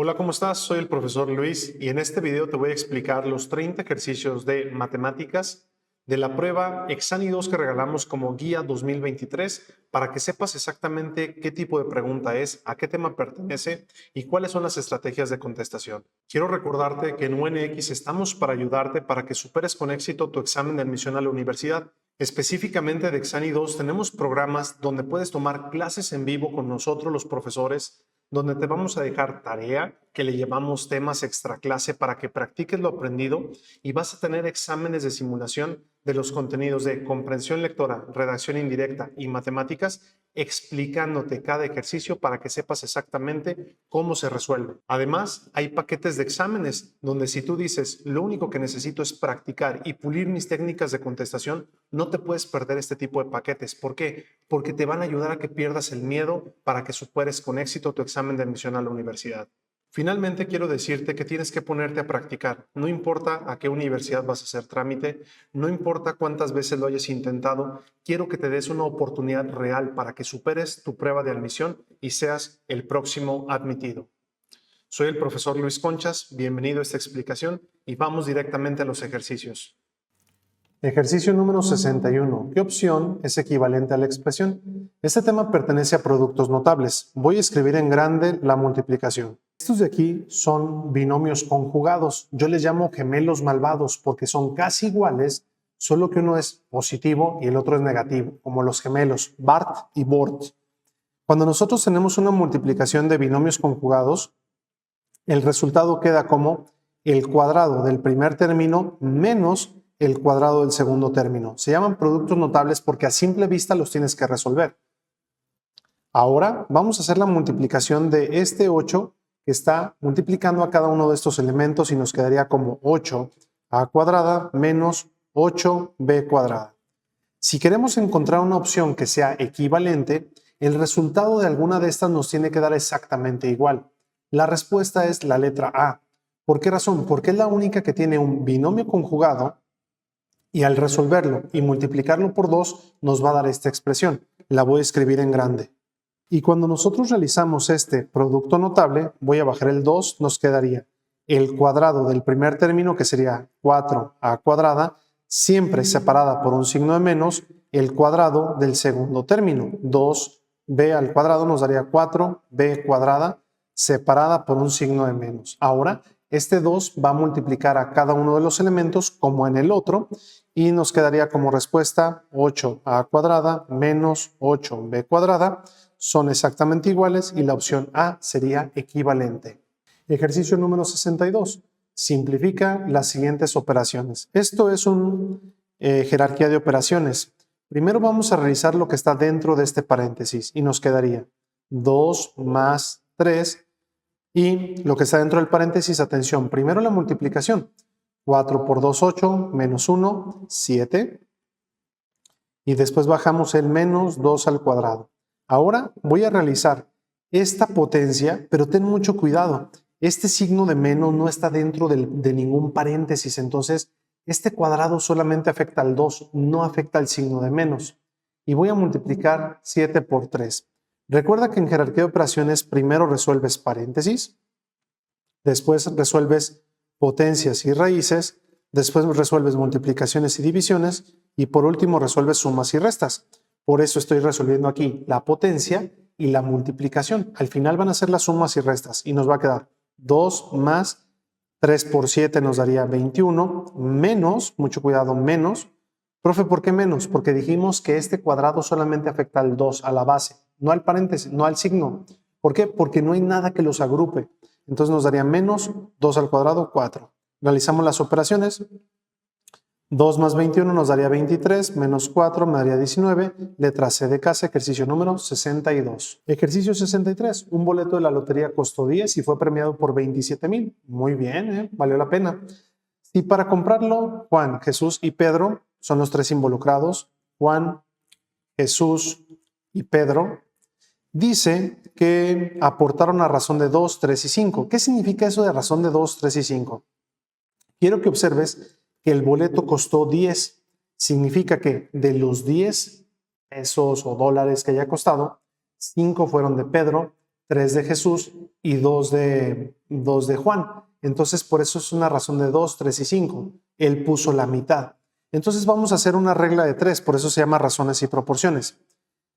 Hola, ¿cómo estás? Soy el profesor Luis y en este video te voy a explicar los 30 ejercicios de matemáticas de la prueba Exani 2 que regalamos como guía 2023 para que sepas exactamente qué tipo de pregunta es, a qué tema pertenece y cuáles son las estrategias de contestación. Quiero recordarte que en UNX estamos para ayudarte para que superes con éxito tu examen de admisión a la universidad. Específicamente de Exani 2 tenemos programas donde puedes tomar clases en vivo con nosotros los profesores, donde te vamos a dejar tarea que le llamamos temas extra clase para que practiques lo aprendido y vas a tener exámenes de simulación de los contenidos de comprensión lectora, redacción indirecta y matemáticas, explicándote cada ejercicio para que sepas exactamente cómo se resuelve. Además, hay paquetes de exámenes donde si tú dices, lo único que necesito es practicar y pulir mis técnicas de contestación, no te puedes perder este tipo de paquetes. ¿Por qué? Porque te van a ayudar a que pierdas el miedo para que superes con éxito tu examen de admisión a la universidad. Finalmente, quiero decirte que tienes que ponerte a practicar. No importa a qué universidad vas a hacer trámite, no importa cuántas veces lo hayas intentado, quiero que te des una oportunidad real para que superes tu prueba de admisión y seas el próximo admitido. Soy el profesor Luis Conchas, bienvenido a esta explicación y vamos directamente a los ejercicios. Ejercicio número 61. ¿Qué opción es equivalente a la expresión? Este tema pertenece a productos notables. Voy a escribir en grande la multiplicación. Estos de aquí son binomios conjugados. Yo les llamo gemelos malvados porque son casi iguales, solo que uno es positivo y el otro es negativo, como los gemelos Bart y Bort. Cuando nosotros tenemos una multiplicación de binomios conjugados, el resultado queda como el cuadrado del primer término menos el cuadrado del segundo término. Se llaman productos notables porque a simple vista los tienes que resolver. Ahora vamos a hacer la multiplicación de este 8 que está multiplicando a cada uno de estos elementos y nos quedaría como 8a cuadrada menos 8b cuadrada. Si queremos encontrar una opción que sea equivalente, el resultado de alguna de estas nos tiene que dar exactamente igual. La respuesta es la letra A. ¿Por qué razón? Porque es la única que tiene un binomio conjugado y al resolverlo y multiplicarlo por 2 nos va a dar esta expresión. La voy a escribir en grande. Y cuando nosotros realizamos este producto notable, voy a bajar el 2, nos quedaría el cuadrado del primer término, que sería 4a cuadrada, siempre separada por un signo de menos, el cuadrado del segundo término. 2b al cuadrado nos daría 4b cuadrada, separada por un signo de menos. Ahora, este 2 va a multiplicar a cada uno de los elementos como en el otro y nos quedaría como respuesta 8a cuadrada menos 8b cuadrada. Son exactamente iguales y la opción A sería equivalente. Ejercicio número 62. Simplifica las siguientes operaciones. Esto es una jerarquía de operaciones. Primero vamos a realizar lo que está dentro de este paréntesis y nos quedaría 2 más 3 y lo que está dentro del paréntesis, atención, primero la multiplicación. 4 por 2, 8, menos 1, 7. Y después bajamos el menos 2 al cuadrado. Ahora voy a realizar esta potencia, pero ten mucho cuidado. Este signo de menos no está dentro de ningún paréntesis, entonces este cuadrado solamente afecta al 2, no afecta al signo de menos. Y voy a multiplicar 7 por 3. Recuerda que en jerarquía de operaciones primero resuelves paréntesis, después resuelves potencias y raíces, después resuelves multiplicaciones y divisiones y por último resuelves sumas y restas. Por eso estoy resolviendo aquí la potencia y la multiplicación. Al final van a ser las sumas y restas y nos va a quedar 2 más 3 por 7 nos daría 21 menos, mucho cuidado, menos. Profe, ¿por qué menos? Porque dijimos que este cuadrado solamente afecta al 2, a la base, no al paréntesis, no al signo. ¿Por qué? Porque no hay nada que los agrupe. Entonces nos daría menos 2 al cuadrado, 4. Realizamos las operaciones. 2 más 21 nos daría 23, menos 4 me daría 19. Letra C de casa, ejercicio número 62. Ejercicio 63. Un boleto de la lotería costó 10 y fue premiado por 27,000. Muy bien, valió la pena. Y para comprarlo, Juan, Jesús y Pedro son los tres involucrados. Juan, Jesús y Pedro. Dice que aportaron a razón de 2, 3 y 5. ¿Qué significa eso de razón de 2, 3 y 5? Quiero que observes que el boleto costó 10. Significa que de los 10 pesos o dólares que haya costado, 5 fueron de Pedro, 3 de Jesús y 2 de Juan. Entonces, por eso es una razón de 2, 3 y 5. Él puso la mitad. Entonces, vamos a hacer una regla de 3, por eso se llama razones y proporciones.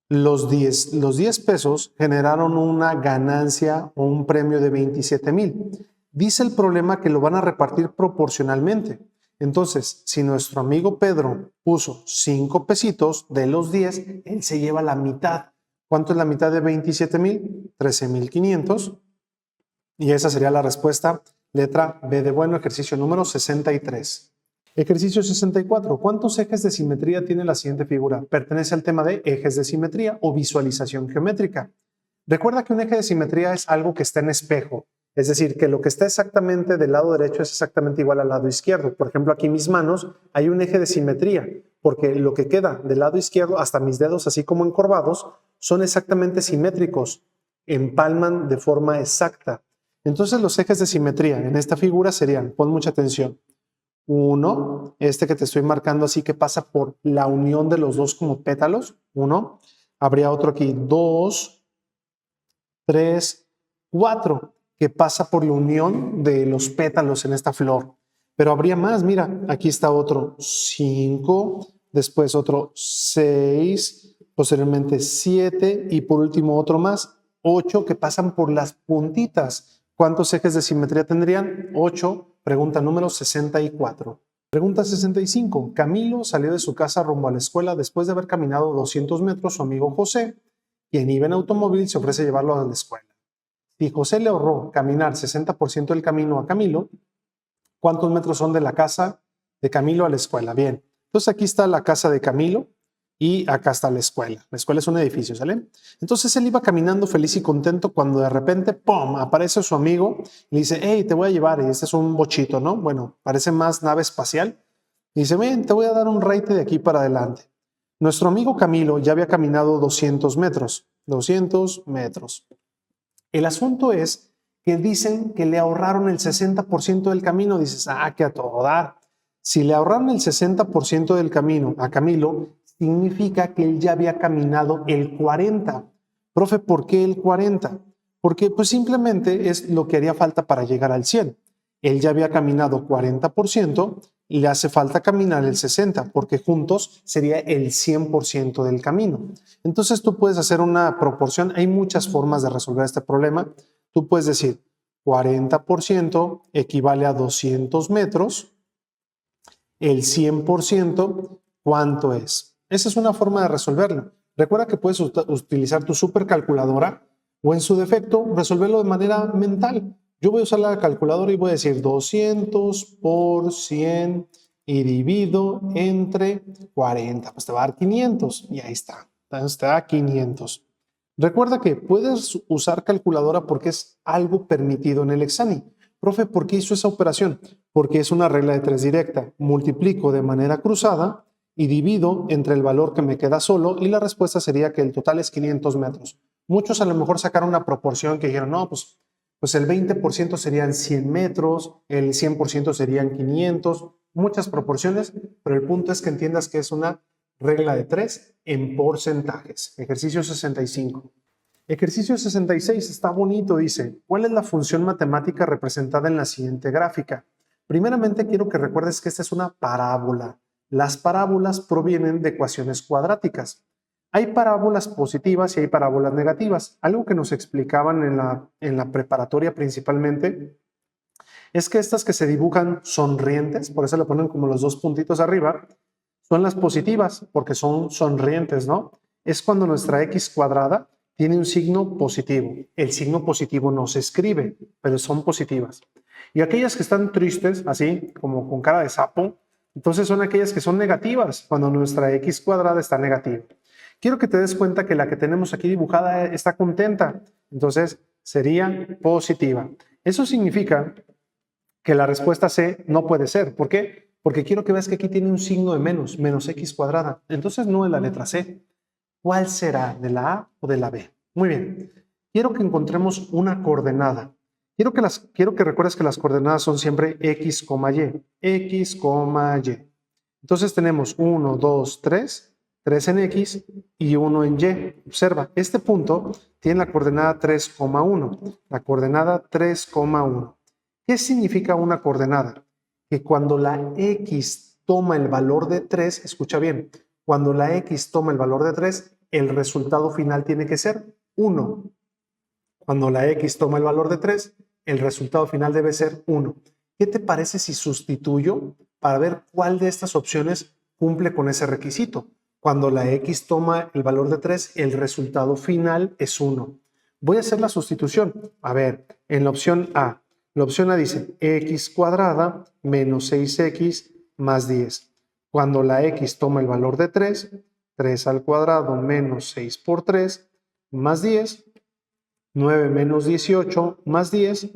Los 10 pesos generaron una ganancia o un premio de 27,000. Dice el problema que lo van a repartir proporcionalmente. Entonces, si nuestro amigo Pedro puso 5 pesitos de los 10, él se lleva la mitad. ¿Cuánto es la mitad de 27,000? 13,500. Y esa sería la respuesta, letra B de bueno, ejercicio número 63. Ejercicio 64. ¿Cuántos ejes de simetría tiene la siguiente figura? Pertenece al tema de ejes de simetría o visualización geométrica. Recuerda que un eje de simetría es algo que está en espejo. Es decir, que lo que está exactamente del lado derecho es exactamente igual al lado izquierdo. Por ejemplo, aquí en mis manos hay un eje de simetría, porque lo que queda del lado izquierdo hasta mis dedos, así como encorvados, son exactamente simétricos, empalman de forma exacta. Entonces los ejes de simetría en esta figura serían, pon mucha atención, uno, este que te estoy marcando así que pasa por la unión de los dos como pétalos, uno, habría otro aquí, 2, 3, 4, que pasa por la unión de los pétalos en esta flor. Pero habría más, mira, aquí está otro 5, después otro 6, posteriormente 7 y por último otro más, 8 que pasan por las puntitas. ¿Cuántos ejes de simetría tendrían? 8. Pregunta número 64. Pregunta 65. Camilo salió de su casa rumbo a la escuela después de haber caminado 200 metros. Su amigo José, quien iba en automóvil, se ofrece llevarlo a la escuela. Si José le ahorró caminar 60% del camino a Camilo, ¿cuántos metros son de la casa de Camilo a la escuela? Bien, entonces aquí está la casa de Camilo y acá está la escuela. La escuela es un edificio, ¿sale? Entonces él iba caminando feliz y contento cuando de repente, ¡pum!, aparece su amigo y le dice, hey, te voy a llevar, y este es un bochito, ¿no? Bueno, parece más nave espacial. Y dice, ven, te voy a dar un raite de aquí para adelante. Nuestro amigo Camilo ya había caminado 200 metros. 200 metros. El asunto es que dicen que le ahorraron el 60% del camino. Dices, que a todo dar. Si le ahorraron el 60% del camino a Camilo, significa que él ya había caminado el 40%. Profe, ¿por qué el 40%? Porque pues simplemente es lo que haría falta para llegar al 100%. Él ya había caminado 40% y le hace falta caminar el 60%, porque juntos sería el 100% del camino. Entonces tú puedes hacer una proporción. Hay muchas formas de resolver este problema. Tú puedes decir 40% equivale a 200 metros. El 100%, ¿cuánto es? Esa es una forma de resolverlo. Recuerda que puedes utilizar tu supercalculadora o en su defecto resolverlo de manera mental. Yo voy a usar la calculadora y voy a decir 200 por 100 y divido entre 40. Pues te va a dar 500 y ahí está. Entonces te da 500. Recuerda que puedes usar calculadora porque es algo permitido en el examen. Profe, ¿por qué hizo esa operación? Porque es una regla de 3 directa. Multiplico de manera cruzada y divido entre el valor que me queda solo y la respuesta sería que el total es 500 metros. Muchos a lo mejor sacaron una proporción que dijeron, no, pues el 20% serían 100 metros, el 100% serían 500, muchas proporciones, pero el punto es que entiendas que es una regla de 3 en porcentajes. Ejercicio 65. Ejercicio 66 está bonito, dice, ¿cuál es la función matemática representada en la siguiente gráfica? Primeramente quiero que recuerdes que esta es una parábola. Las parábolas provienen de ecuaciones cuadráticas. Hay parábolas positivas y hay parábolas negativas. Algo que nos explicaban en la preparatoria principalmente es que estas que se dibujan sonrientes, por eso le ponen como los dos puntitos arriba, son las positivas porque son sonrientes, ¿no? Es cuando nuestra x cuadrada tiene un signo positivo. El signo positivo no se escribe, pero son positivas. Y aquellas que están tristes, así como con cara de sapo, entonces son aquellas que son negativas, cuando nuestra x cuadrada está negativa. Quiero que te des cuenta que la que tenemos aquí dibujada está contenta, entonces sería positiva. Eso significa que la respuesta C no puede ser. ¿Por qué? Porque quiero que veas que aquí tiene un signo de menos x cuadrada. Entonces no es la letra C. ¿Cuál será? ¿De la A o de la B? Muy bien. Quiero que encontremos una coordenada. Quiero que recuerdes que las coordenadas son siempre x, y. X, y. Entonces tenemos 1, 2, 3 3 en X y 1 en Y. Observa, este punto tiene la coordenada 3,1. La coordenada 3,1. ¿Qué significa una coordenada? Que cuando la X toma el valor de 3, escucha bien, cuando la X toma el valor de 3, el resultado final tiene que ser 1. Cuando la X toma el valor de 3, el resultado final debe ser 1. ¿Qué te parece si sustituyo para ver cuál de estas opciones cumple con ese requisito? Cuando la X toma el valor de 3, el resultado final es 1. Voy a hacer la sustitución. A ver, en la opción A. La opción A dice X cuadrada menos 6X más 10. Cuando la X toma el valor de 3, 3 al cuadrado menos 6 por 3 más 10. 9 menos 18 más 10.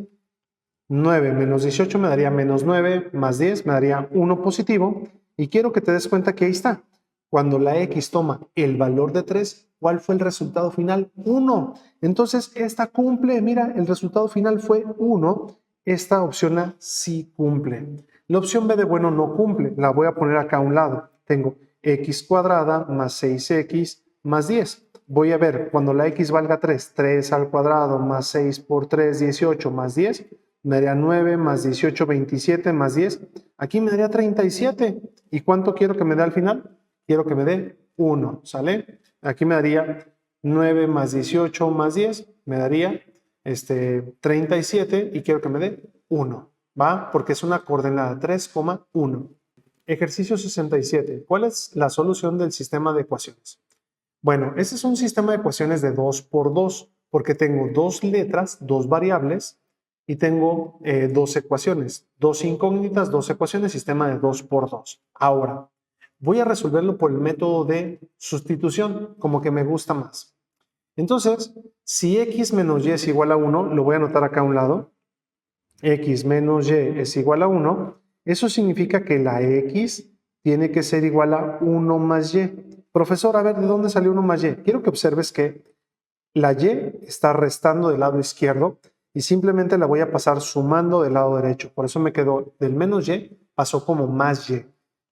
9 menos 18 me daría menos 9 más 10 me daría 1 positivo. Y quiero que te des cuenta que ahí está. Cuando la X toma el valor de 3, ¿cuál fue el resultado final? 1. Entonces, esta cumple. Mira, el resultado final fue 1. Esta opción A sí cumple. La opción B de bueno no cumple. La voy a poner acá a un lado. Tengo X cuadrada más 6X más 10. Voy a ver, cuando la X valga 3, 3 al cuadrado más 6 por 3, 18 más 10, me daría 9 más 18, 27 más 10. Aquí me daría 37. ¿Y cuánto quiero que me dé al final? Quiero que me dé 1, ¿sale? Aquí me daría 9 más 18 más 10, me daría 37 y quiero que me dé 1, ¿va? Porque es una coordenada 3,1. Ejercicio 67. ¿Cuál es la solución del sistema de ecuaciones? Bueno, este es un sistema de ecuaciones de 2 por 2, porque tengo dos letras, dos variables, y tengo dos ecuaciones, dos incógnitas, dos ecuaciones, sistema de 2 por 2. Ahora, voy a resolverlo por el método de sustitución, como que me gusta más. Entonces, si X menos Y es igual a 1, lo voy a anotar acá a un lado. X menos Y es igual a 1. Eso significa que la X tiene que ser igual a 1 más Y. Profesor, a ver, ¿de dónde salió 1 más Y? Quiero que observes que la Y está restando del lado izquierdo y simplemente la voy a pasar sumando del lado derecho. Por eso me quedó del menos Y, pasó como más Y.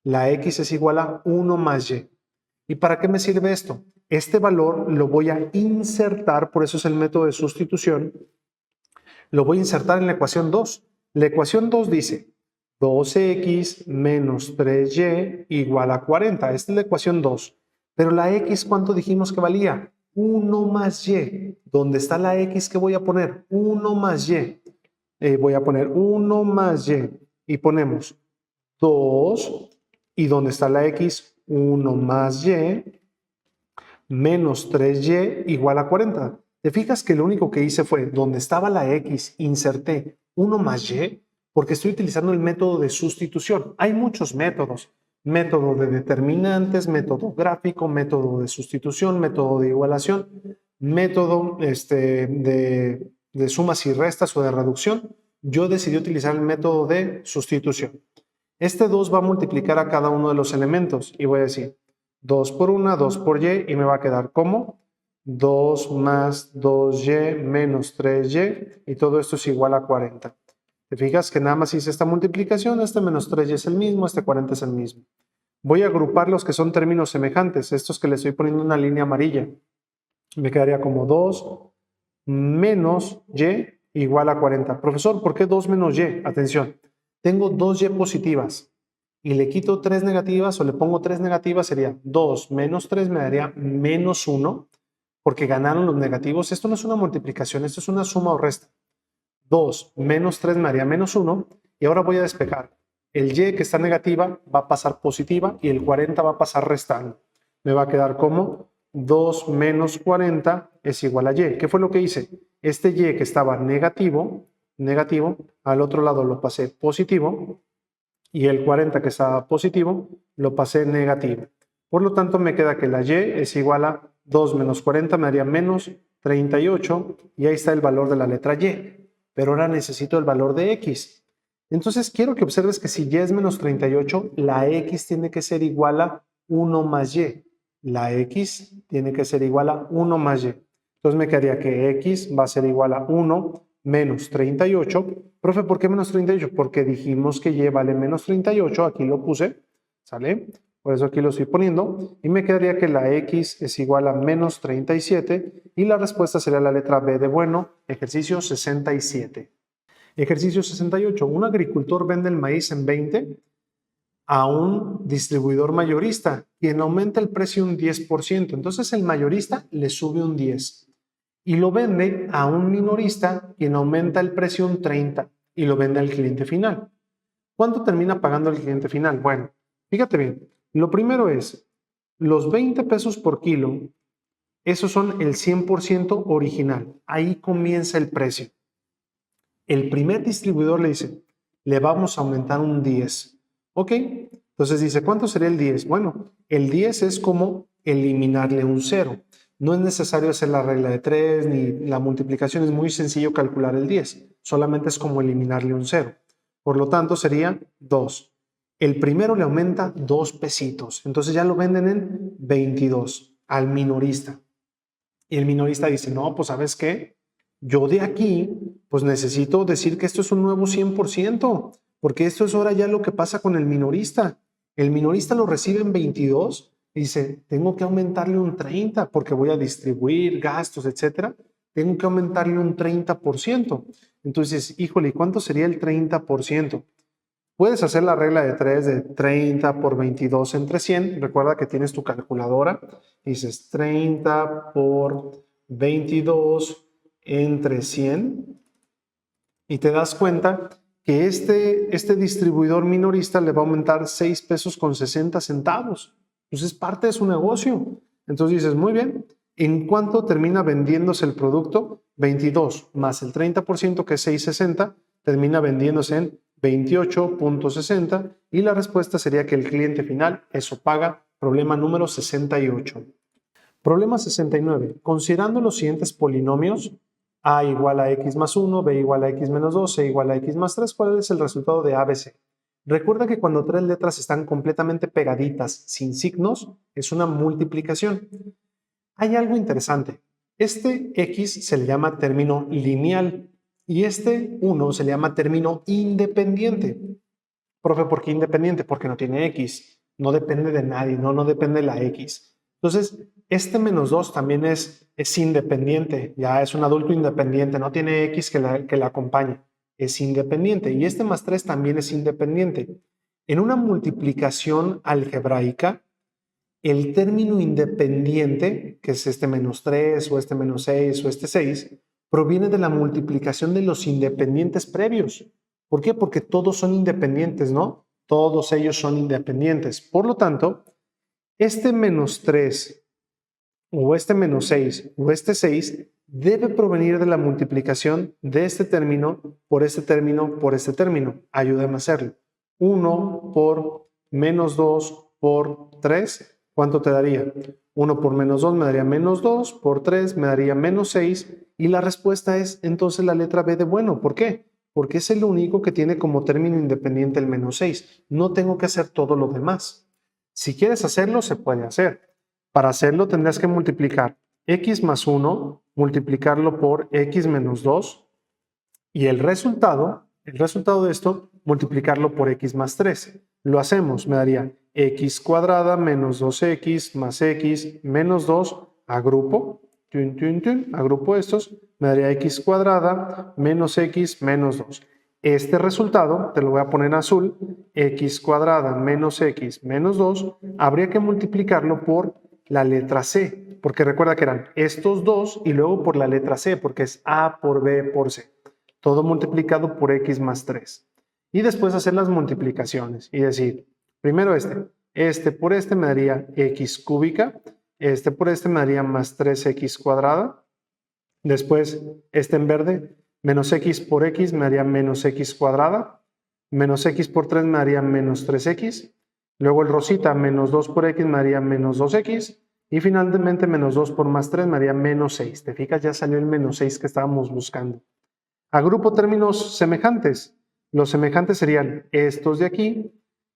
La X es igual a 1 más Y. ¿Y para qué me sirve esto? Este valor lo voy a insertar, por eso es el método de sustitución, lo voy a insertar en la ecuación 2. La ecuación 2 dice 2x menos 3y igual a 40. Esta es la ecuación 2. Pero la x, ¿cuánto dijimos que valía? 1 más y. ¿Dónde está la x que voy a poner? 1 más y. Voy a poner 1 más y. Y ponemos 2. ¿Y dónde está la x? 1 más y menos 3y igual a 40. ¿Te fijas que lo único que hice fue, donde estaba la x, inserté 1 más y? Porque estoy utilizando el método de sustitución. Hay muchos métodos. Método de determinantes, método gráfico, método de sustitución, método de igualación, método de sumas y restas o de reducción. Yo decidí utilizar el método de sustitución. Este 2 va a multiplicar a cada uno de los elementos y voy a decir 2 por 1, 2 por y, y me va a quedar como 2 más 2y menos 3y, y todo esto es igual a 40. ¿Te fijas que nada más hice esta multiplicación? Este menos 3y es el mismo, este 40 es el mismo. Voy a agrupar los que son términos semejantes, estos que le estoy poniendo una línea amarilla. Me quedaría como 2 menos y igual a 40. Profesor, ¿por qué 2 menos y? Atención, tengo 2y positivas y le quito 3 negativas o le pongo 3 negativas, sería 2 menos 3 me daría menos 1, porque ganaron los negativos. Esto no es una multiplicación, esto es una suma o resta. 2 menos 3 me daría menos 1 y ahora voy a despejar. El y que está negativa va a pasar positiva y el 40 va a pasar restando. Me va a quedar como 2 menos 40 es igual a y. ¿Qué fue lo que hice? Este y que estaba negativo, al otro lado lo pasé positivo y el 40 que estaba positivo lo pasé negativo. Por lo tanto me queda que la y es igual a 2 menos 40 me daría menos 38 y ahí está el valor de la letra y. Pero ahora necesito el valor de x. Entonces quiero que observes que si y es menos 38, la x tiene que ser igual a 1 más y. La x tiene que ser igual a 1 más y. Entonces me quedaría que x va a ser igual a 1 menos 38. Profe, ¿por qué menos 38? Porque dijimos que y vale menos 38, aquí lo puse, ¿sale? Por eso aquí lo estoy poniendo. Y me quedaría que la X es igual a menos 37 y la respuesta sería la letra B de bueno, ejercicio 67. Ejercicio 68. Un agricultor vende el maíz en 20 a un distribuidor mayorista, quien aumenta el precio un 10%. Entonces el mayorista le sube un 10 y lo vende a un minorista, quien aumenta el precio un 30 y lo vende al cliente final. ¿Cuánto termina pagando el cliente final? Bueno, fíjate bien. Lo primero es, los 20 pesos por kilo, esos son el 100% original. Ahí comienza el precio. El primer distribuidor le dice, le vamos a aumentar un 10. Ok, entonces dice, ¿cuánto sería el 10? Bueno, el 10 es como eliminarle un 0. No es necesario hacer la regla de 3 ni la multiplicación, es muy sencillo calcular el 10. Solamente es como eliminarle un 0. Por lo tanto, sería 2. El primero le aumenta 2 pesitos. Entonces ya lo venden en 22 al minorista. Y el minorista dice, no, pues ¿sabes qué? Yo de aquí, pues necesito decir que esto es un nuevo 100%, porque esto es ahora ya lo que pasa con el minorista. El minorista lo recibe en 22 y dice, tengo que aumentarle un 30 porque voy a distribuir gastos, etcétera. Tengo que aumentarle un 30%. Entonces, híjole, ¿y cuánto sería el 30%? Puedes hacer la regla de 3 de 30 por 22 entre 100. Recuerda que tienes tu calculadora. Dices 30 por 22 entre 100. Y te das cuenta que este distribuidor minorista le va a aumentar 6 pesos con 60 centavos. Entonces es parte de su negocio. Entonces dices, muy bien, ¿en cuánto termina vendiéndose el producto? 22 más el 30% que es 6.60 termina vendiéndose en 28.60 y la respuesta sería que el cliente final eso paga. Problema número 68. Problema 69. Considerando los siguientes polinomios, a igual a x más 1, b igual a x menos 2, c igual a x más 3, ¿cuál es el resultado de ABC? Recuerda que cuando tres letras están completamente pegaditas, sin signos, es una multiplicación. Hay algo interesante. Este x se le llama término lineal y este 1 se le llama término independiente. Profe, ¿por qué independiente? Porque no tiene x, no depende de nadie, no depende de la x. Entonces, este menos 2 también es independiente, ya es un adulto independiente, no tiene x que la acompañe, es independiente. Y este más 3 también es independiente. En una multiplicación algebraica, el término independiente, que es este menos 3 o este menos 6 o este 6, proviene de la multiplicación de los independientes previos. ¿Por qué? Porque todos son independientes, ¿no? Todos ellos son independientes. Por lo tanto, este menos 3 o este menos 6 o este 6 debe provenir de la multiplicación de este término por este término por este término. Ayúdame a hacerlo. 1 por menos 2 por 3. ¿Cuánto te daría? 1 por menos 2 me daría menos 2, por 3 me daría menos 6 y la respuesta es entonces la letra B de bueno. ¿Por qué? Porque es el único que tiene como término independiente el menos 6. No tengo que hacer todo lo demás. Si quieres hacerlo, se puede hacer. Para hacerlo tendrás que multiplicar x más 1, multiplicarlo por x menos 2 y el resultado de esto, multiplicarlo por x más 3. Lo hacemos, me daría x cuadrada menos 2x más x menos 2, agrupo, agrupo estos, me daría x cuadrada menos x menos 2. Este resultado, te lo voy a poner en azul, x cuadrada menos x menos 2, habría que multiplicarlo por la letra C, porque recuerda que eran estos dos y luego por la letra C, porque es A por B por C. Todo multiplicado por x más 3. Y después hacer las multiplicaciones y decir, primero este por este me daría x cúbica, este por este me daría más 3x cuadrada, después este en verde, menos x por x me daría menos x cuadrada, menos x por 3 me daría menos 3x, luego el rosita, menos 2 por x me daría menos 2x, y finalmente menos 2 por más 3 me daría menos 6. ¿Te fijas? Ya salió el menos 6 que estábamos buscando. Agrupo términos semejantes. Los semejantes serían estos de aquí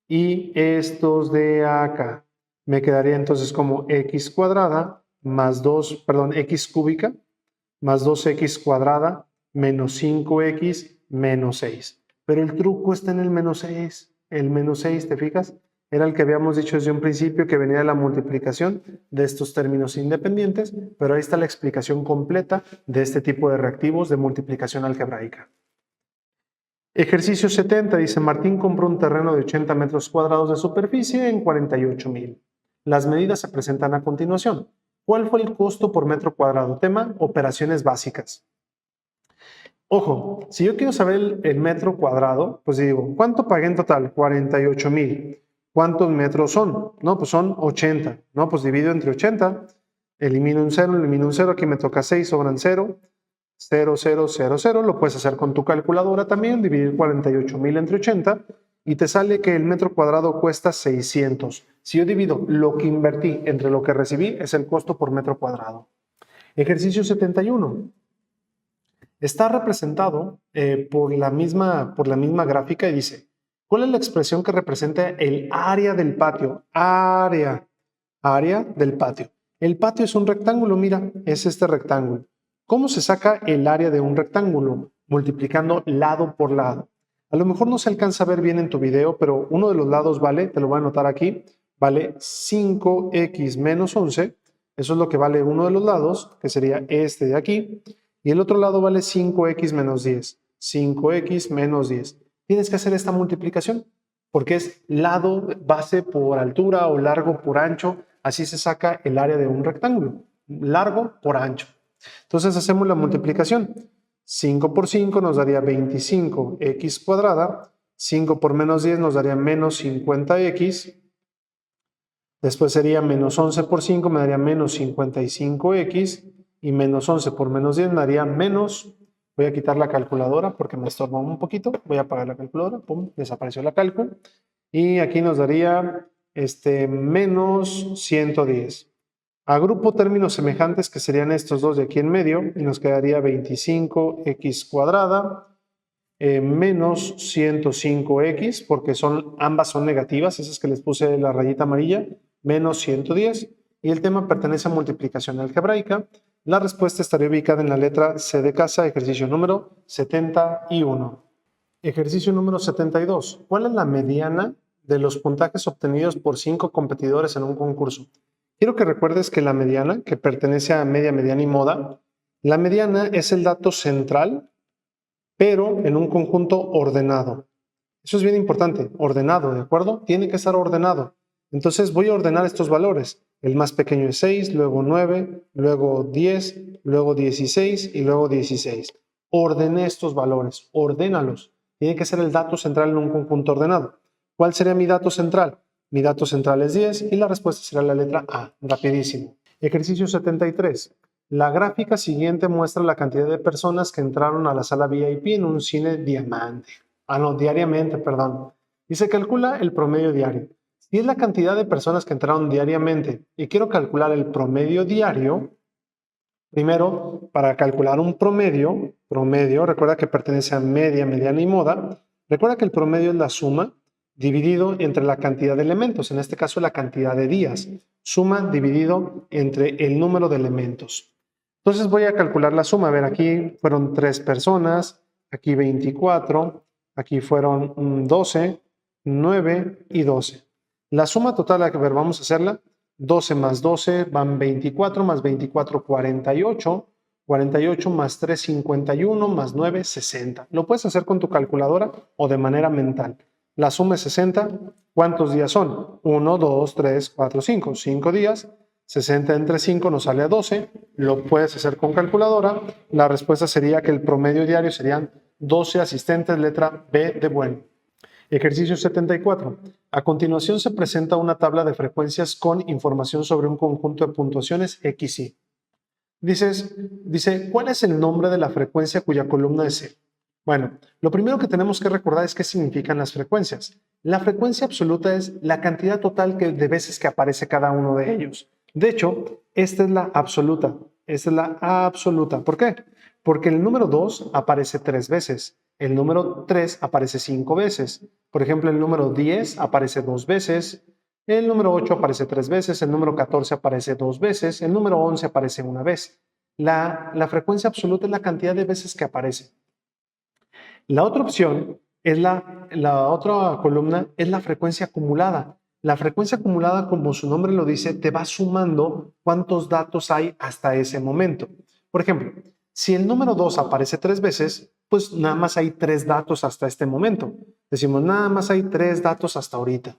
y estos de acá. Me quedaría entonces como x cuadrada más 2, perdón, x cúbica más 2x cuadrada menos 5x menos 6. Pero el truco está en el menos 6. El menos 6, ¿te fijas? era el que habíamos dicho desde un principio que venía de la multiplicación de estos términos independientes, pero ahí está la explicación completa de este tipo de reactivos de multiplicación algebraica. Ejercicio 70 dice, Martín compró un terreno de 80 metros cuadrados de superficie en 48,000. Las medidas se presentan a continuación. ¿Cuál fue el costo por metro cuadrado? Tema, operaciones básicas. Ojo, si yo quiero saber el metro cuadrado, pues digo, ¿cuánto pagué en total? 48,000. ¿Cuántos metros son? No, pues son 80. No, pues divido entre 80, elimino un 0, aquí me toca 6, sobran 0. 0, 0, 0, 0, lo puedes hacer con tu calculadora también, dividir 48,000 entre 80 y te sale que el metro cuadrado cuesta 600. Si yo divido lo que invertí entre lo que recibí, es el costo por metro cuadrado. Ejercicio 71. Está representado por la misma gráfica y dice, ¿cuál es la expresión que representa el área del patio? Área del patio. El patio es un rectángulo, mira, es este rectángulo. ¿Cómo se saca el área de un rectángulo? Multiplicando lado por lado. A lo mejor no se alcanza a ver bien en tu video, pero uno de los lados vale, te lo voy a anotar aquí, vale 5x menos 11. Eso es lo que vale uno de los lados, que sería este de aquí. Y el otro lado vale 5x menos 10. 5x menos 10. Tienes que hacer esta multiplicación porque es lado base por altura o largo por ancho. Así se saca el área de un rectángulo. Largo por ancho. Entonces hacemos la multiplicación. 5 por 5 nos daría 25x cuadrada. 5 por menos 10 nos daría menos 50x. Después sería menos 11 por 5 me daría menos 55x. Y menos 11 por menos 10 me daría menos. Voy a quitar la calculadora porque me estorba un poquito. Voy a apagar la calculadora. Pum, desapareció la calco. Y aquí nos daría menos 110. Agrupo términos semejantes que serían estos dos de aquí en medio y nos quedaría 25x cuadrada menos 105x porque ambas son negativas, esas que les puse la rayita amarilla, menos 110 y el tema pertenece a multiplicación algebraica. La respuesta estaría ubicada en la letra C de casa, ejercicio número 71. Ejercicio número 72. ¿Cuál es la mediana de los puntajes obtenidos por 5 competidores en un concurso? Quiero que recuerdes que la mediana, que pertenece a media, mediana y moda, la mediana es el dato central, pero en un conjunto ordenado. Eso es bien importante, ordenado, ¿de acuerdo? Tiene que estar ordenado. Entonces voy a ordenar estos valores. El más pequeño es 6, luego 9, luego 10, luego 16 y luego 16. Ordené estos valores, ordénalos. Tiene que ser el dato central en un conjunto ordenado. ¿Cuál sería mi dato central? Mi dato central es 10 y la respuesta será la letra A. Rapidísimo. Ejercicio 73. La gráfica siguiente muestra la cantidad de personas que entraron a la sala VIP en un cine diariamente, perdón. Y se calcula el promedio diario. Si es la cantidad de personas que entraron diariamente y quiero calcular el promedio diario, primero, para calcular un promedio, recuerda que pertenece a media, mediana y moda, recuerda que el promedio es la suma dividido entre la cantidad de elementos, en este caso la cantidad de días, suma dividido entre el número de elementos. Entonces voy a calcular la suma, a ver, aquí fueron 3 personas, aquí 24, aquí fueron 12, 9 y 12. La suma total, a ver, vamos a hacerla. 12 más 12 van 24, más 24, 48. 48 más 3, 51, más 9, 60. Lo puedes hacer con tu calculadora o de manera mental. La suma es 60. ¿Cuántos días son? 1, 2, 3, 4, 5. 5 días. 60 entre 5 nos sale a 12. Lo puedes hacer con calculadora. La respuesta sería que el promedio diario serían 12 asistentes, letra B de bueno. Ejercicio 74. A continuación se presenta una tabla de frecuencias con información sobre un conjunto de puntuaciones X y. Dice, ¿cuál es el nombre de la frecuencia cuya columna es C? Bueno, lo primero que tenemos que recordar es qué significan las frecuencias. La frecuencia absoluta es la cantidad total de veces que aparece cada uno de ellos. De hecho, esta es la absoluta. Esta es la absoluta. ¿Por qué? Porque el número 2 aparece 3 veces. El número 3 aparece 5 veces. Por ejemplo, el número 10 aparece 2 veces. El número 8 aparece 3 veces. El número 14 aparece 2 veces. El número 11 aparece 1 vez. La frecuencia absoluta es la cantidad de veces que aparece. La otra opción es la otra columna es la frecuencia acumulada. La frecuencia acumulada, como su nombre lo dice, te va sumando cuántos datos hay hasta ese momento. Por ejemplo, si el número 2 aparece 3 veces, pues nada más hay 3 datos hasta este momento. Decimos, nada más hay 3 datos hasta ahorita.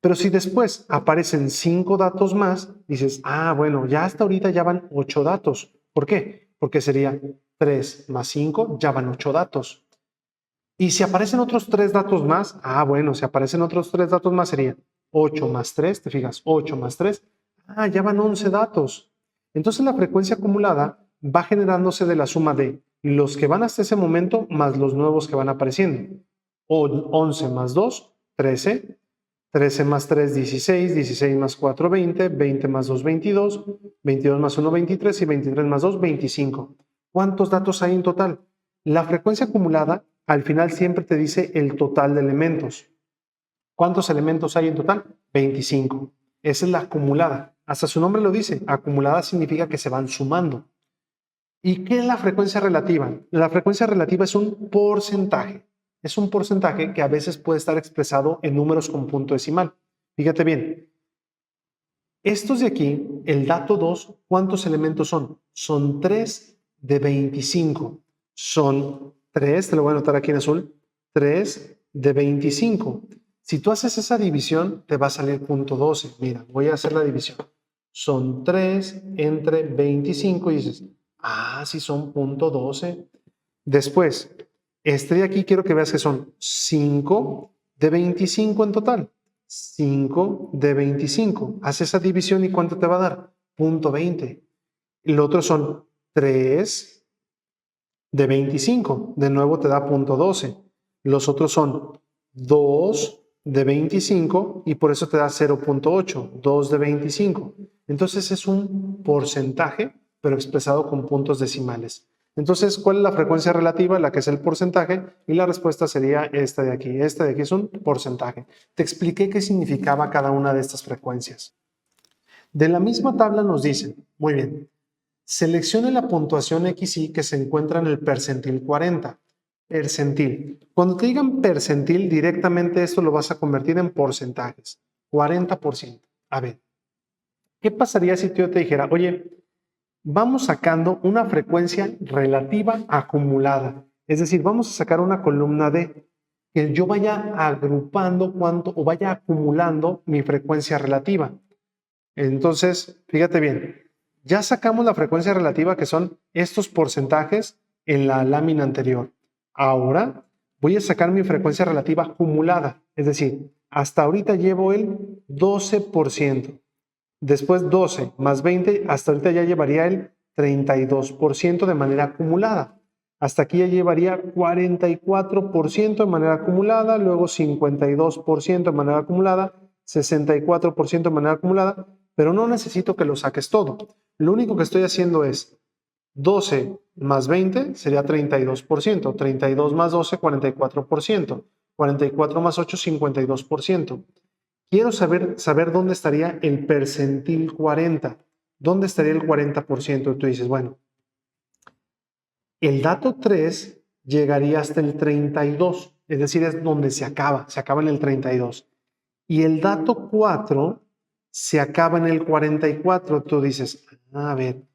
Pero si después aparecen 5 datos más, dices, ah, bueno, ya hasta ahorita ya van 8 datos. ¿Por qué? Porque sería 3 más 5, ya van 8 datos. Y si aparecen otros 3 datos más, ah, bueno, si aparecen otros 3 datos más sería 8 más 3, te fijas, 8 más 3, ah, ya van 11 datos. Entonces la frecuencia acumulada va generándose de la suma de los que van hasta ese momento más los nuevos que van apareciendo. 11 más 2, 13, 13 más 3, 16, 16 más 4, 20, 20 más 2, 22, 22 más 1, 23 y 23 más 2, 25. ¿Cuántos datos hay en total? La frecuencia acumulada al final siempre te dice el total de elementos. ¿Cuántos elementos hay en total? 25. Esa es la acumulada. Hasta su nombre lo dice. Acumulada significa que se van sumando. ¿Y qué es la frecuencia relativa? La frecuencia relativa es un porcentaje. Es un porcentaje que a veces puede estar expresado en números con punto decimal. Fíjate bien. Estos de aquí, el dato 2, ¿cuántos elementos son? Son 3 de 25. Son 3, te lo voy a anotar aquí en azul, 3 de 25. Si tú haces esa división, te va a salir punto 12. Mira, voy a hacer la división. Son 3 entre 25 y dices, ah, sí son punto 12. Después, este de aquí quiero que veas que son 5 de 25 en total. 5 de 25. Haz esa división y ¿cuánto te va a dar? Punto 20. Y lo otro son 3 de 25. De nuevo te da punto 12. Los otros son 2 de 25 y por eso te da 0.8. 2 de 25. Entonces es un porcentaje, pero expresado con puntos decimales. Entonces, ¿cuál es la frecuencia relativa? La que es el porcentaje, y la respuesta sería esta de aquí. Esta de aquí es un porcentaje. Te expliqué qué significaba cada una de estas frecuencias. De la misma tabla nos dicen, muy bien, seleccione la puntuación XY que se encuentra en el percentil 40. Percentil. Cuando te digan percentil, directamente esto lo vas a convertir en porcentajes. 40%. A ver, ¿qué pasaría si yo te dijera, oye, vamos sacando una frecuencia relativa acumulada? Es decir, vamos a sacar una columna de que yo vaya agrupando cuánto o vaya acumulando mi frecuencia relativa. Entonces, fíjate bien, ya sacamos la frecuencia relativa que son estos porcentajes en la lámina anterior. Ahora voy a sacar mi frecuencia relativa acumulada, es decir, hasta ahorita llevo el 12%. Después 12 más 20, hasta ahorita ya llevaría el 32% de manera acumulada. Hasta aquí ya llevaría 44% de manera acumulada, luego 52% de manera acumulada, 64% de manera acumulada, pero no necesito que lo saques todo. Lo único que estoy haciendo es 12 más 20 sería 32%, 32 más 12, 44%, 44 más 8, 52%. Quiero saber dónde estaría el percentil 40. ¿Dónde estaría el 40%? Tú dices, bueno, el dato 3 llegaría hasta el 32, es decir, es donde se acaba en el 32. Y el dato 4 se acaba en el 44. Tú dices, a ver,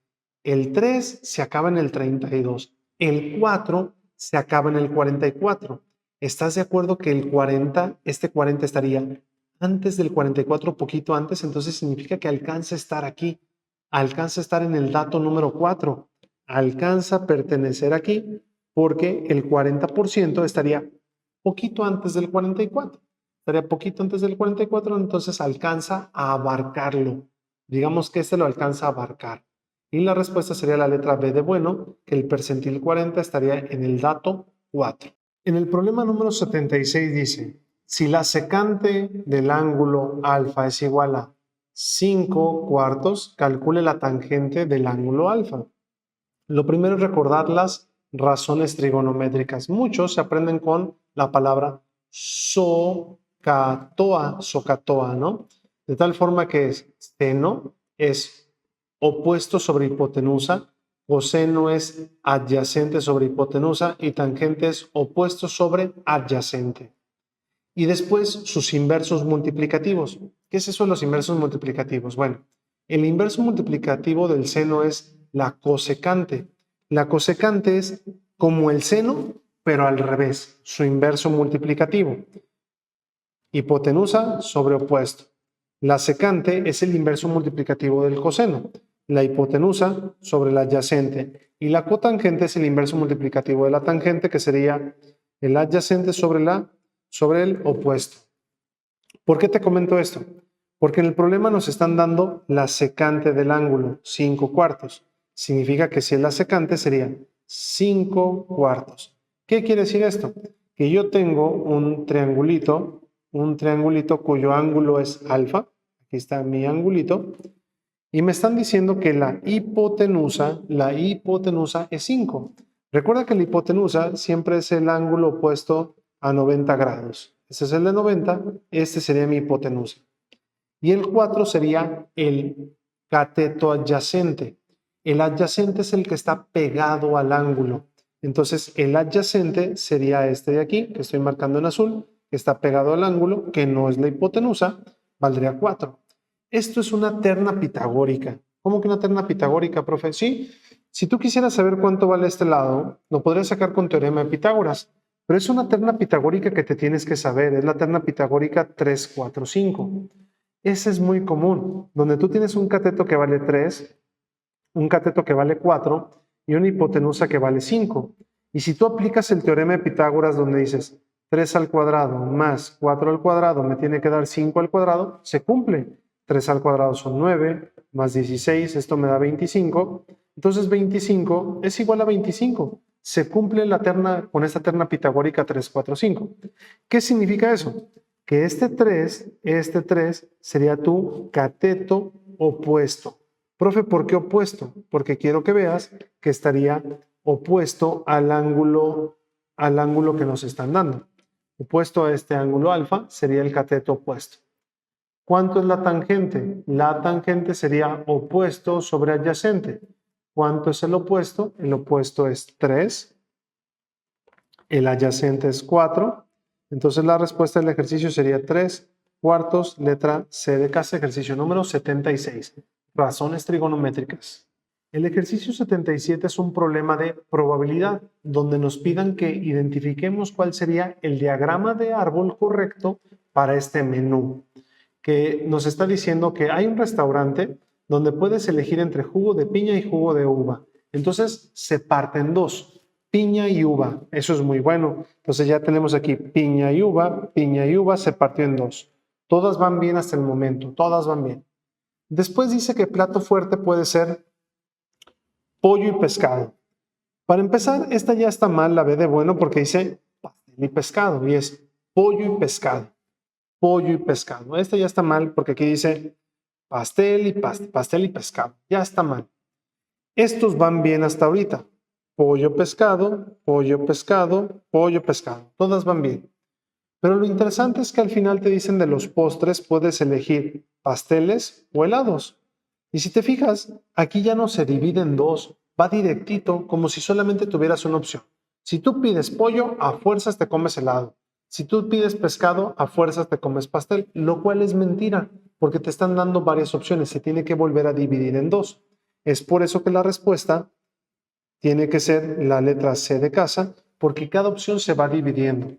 el 3 se acaba en el 32, el 4 se acaba en el 44. ¿Estás de acuerdo que el 40, este 40 estaría antes del 44, poquito antes? Entonces significa que alcanza a estar aquí, alcanza a estar en el dato número 4, alcanza a pertenecer aquí porque el 40% estaría poquito antes del 44. Estaría poquito antes del 44, entonces alcanza a abarcarlo. Digamos que este lo alcanza a abarcar. Y la respuesta sería la letra B de bueno, que el percentil 40 estaría en el dato 4. En el problema número 76 dice, si la secante del ángulo alfa es igual a 5 cuartos, calcule la tangente del ángulo alfa. Lo primero es recordar las razones trigonométricas. Muchos se aprenden con la palabra socatoa, ¿no? De tal forma que seno es opuesto sobre hipotenusa, coseno es adyacente sobre hipotenusa y tangente es opuesto sobre adyacente. y después sus inversos multiplicativos. ¿Qué es eso de los inversos multiplicativos? Bueno, el inverso multiplicativo del seno es la cosecante. La cosecante es como el seno, pero al revés, su inverso multiplicativo. Hipotenusa sobre opuesto. La secante es el inverso multiplicativo del coseno. La hipotenusa sobre la adyacente. Y la cotangente es el inverso multiplicativo de la tangente, que sería el adyacente sobre el opuesto. ¿Por qué te comento esto? Porque en el problema nos están dando la secante del ángulo, 5/4. Significa que si es la secante sería 5/4. ¿Qué quiere decir esto? Que yo tengo un triangulito cuyo ángulo es alfa. Aquí está mi angulito. Y me están diciendo que la hipotenusa es 5. Recuerda que la hipotenusa siempre es el ángulo opuesto a 90 grados. Este es el de 90, este sería mi hipotenusa. Y el 4 sería el cateto adyacente. El adyacente es el que está pegado al ángulo. Entonces, el adyacente sería este de aquí, que estoy marcando en azul, que está pegado al ángulo, que no es la hipotenusa, valdría 4. Esto es una terna pitagórica. ¿Cómo que una terna pitagórica, profe? Sí, si tú quisieras saber cuánto vale este lado, lo podrías sacar con teorema de Pitágoras, pero es una terna pitagórica que te tienes que saber. Es la terna pitagórica 3, 4, 5. Ese es muy común, donde tú tienes un cateto que vale 3, un cateto que vale 4 y una hipotenusa que vale 5. Y si tú aplicas el teorema de Pitágoras donde dices 3 al cuadrado más 4 al cuadrado me tiene que dar 5 al cuadrado, se cumple. 3 al cuadrado son 9, más 16, esto me da 25. Entonces 25 es igual a 25. Se cumple la terna con esta terna pitagórica 3, 4, 5. ¿Qué significa eso? Que este 3 sería tu cateto opuesto. Profe, ¿por qué opuesto? Porque quiero que veas que estaría opuesto al ángulo que nos están dando. Opuesto a este ángulo alfa sería el cateto opuesto. ¿Cuánto es la tangente? La tangente sería opuesto sobre adyacente. ¿Cuánto es el opuesto? El opuesto es 3. El adyacente es 4. Entonces la respuesta del ejercicio sería 3/4, letra C de casa, ejercicio número 76. Razones trigonométricas. El ejercicio 77 es un problema de probabilidad, donde nos pidan que identifiquemos cuál sería el diagrama de árbol correcto para este menú, que nos está diciendo que hay un restaurante donde puedes elegir entre jugo de piña y jugo de uva. Entonces se parte en dos, piña y uva. Eso es muy bueno. Entonces ya tenemos aquí piña y uva se partió en dos. Todas van bien hasta el momento, todas van bien. Después dice que plato fuerte puede ser pollo y pescado. Para empezar, esta ya está mal, la B de bueno, porque dice pastel y pescado, y es pollo y pescado. Pollo y pescado. Esta ya está mal porque aquí dice pastel y pescado. Ya está mal. Estos van bien hasta ahorita. Pollo, pescado, pollo, pescado, pollo, pescado. Todas van bien. Pero lo interesante es que al final te dicen de los postres puedes elegir pasteles o helados. Y si te fijas, aquí ya no se divide en dos, va directito como si solamente tuvieras una opción. Si tú pides pollo, a fuerzas te comes helado. Si tú pides pescado, a fuerzas te comes pastel, lo cual es mentira, porque te están dando varias opciones, se tiene que volver a dividir en dos. Es por eso que la respuesta tiene que ser la letra C de casa, porque cada opción se va dividiendo.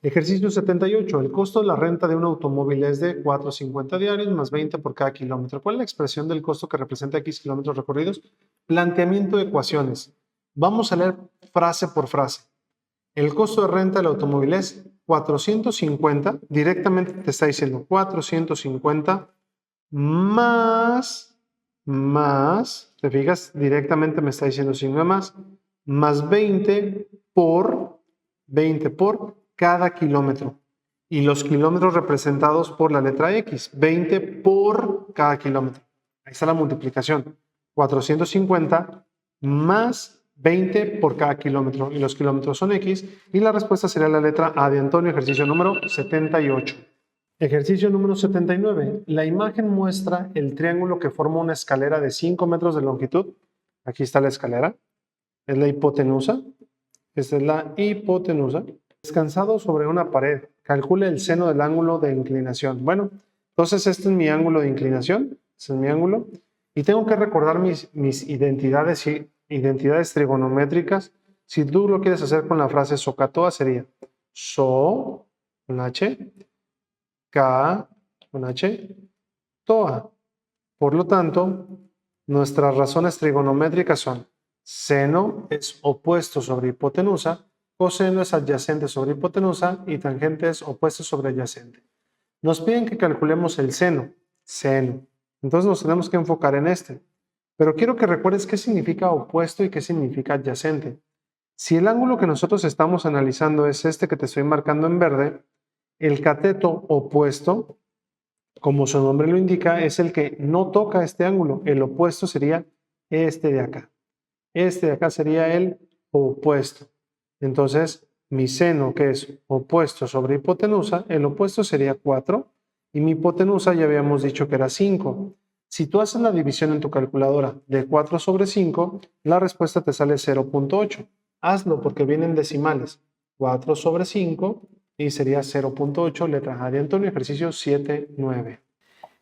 Ejercicio 78. El costo de la renta de un automóvil es de 4.50 diarios más 20 por cada kilómetro. ¿Cuál es la expresión del costo que representa X kilómetros recorridos? Planteamiento de ecuaciones. Vamos a leer frase por frase. El costo de renta del automóvil es 450. Directamente te está diciendo 450 más, ¿te fijas? Directamente me está diciendo signo más 20 por cada kilómetro. Y los kilómetros representados por la letra X, 20 por cada kilómetro. Ahí está la multiplicación. 450 más 20 por cada kilómetro. Y los kilómetros son X. Y la respuesta sería la letra A de Antonio, ejercicio número 78. Ejercicio número 79. La imagen muestra el triángulo que forma una escalera de 5 metros de longitud. Aquí está la escalera. Es la hipotenusa. Esta es la hipotenusa. Descansado sobre una pared, calcule el seno del ángulo de inclinación. Bueno, entonces este es mi ángulo de inclinación, este es mi ángulo, y tengo que recordar mis identidades trigonométricas. Si tú lo quieres hacer con la frase SOHCAHTOA sería SO con H, K con H, TOA. Por lo tanto, nuestras razones trigonométricas son: seno es opuesto sobre hipotenusa, coseno es adyacente sobre hipotenusa y tangente es opuesto sobre adyacente. Nos piden que calculemos el seno, Entonces nos tenemos que enfocar en este. Pero quiero que recuerdes qué significa opuesto y qué significa adyacente. Si el ángulo que nosotros estamos analizando es este que te estoy marcando en verde, el cateto opuesto, como su nombre lo indica, es el que no toca este ángulo. El opuesto sería este de acá. Este de acá sería el opuesto. Entonces, mi seno, que es opuesto sobre hipotenusa, el opuesto sería 4 y mi hipotenusa ya habíamos dicho que era 5. Si tú haces la división en tu calculadora de 4 sobre 5, la respuesta te sale 0.8. Hazlo porque vienen decimales. 4 sobre 5 y sería 0.8, letra A de Antonio, ejercicio 7.9.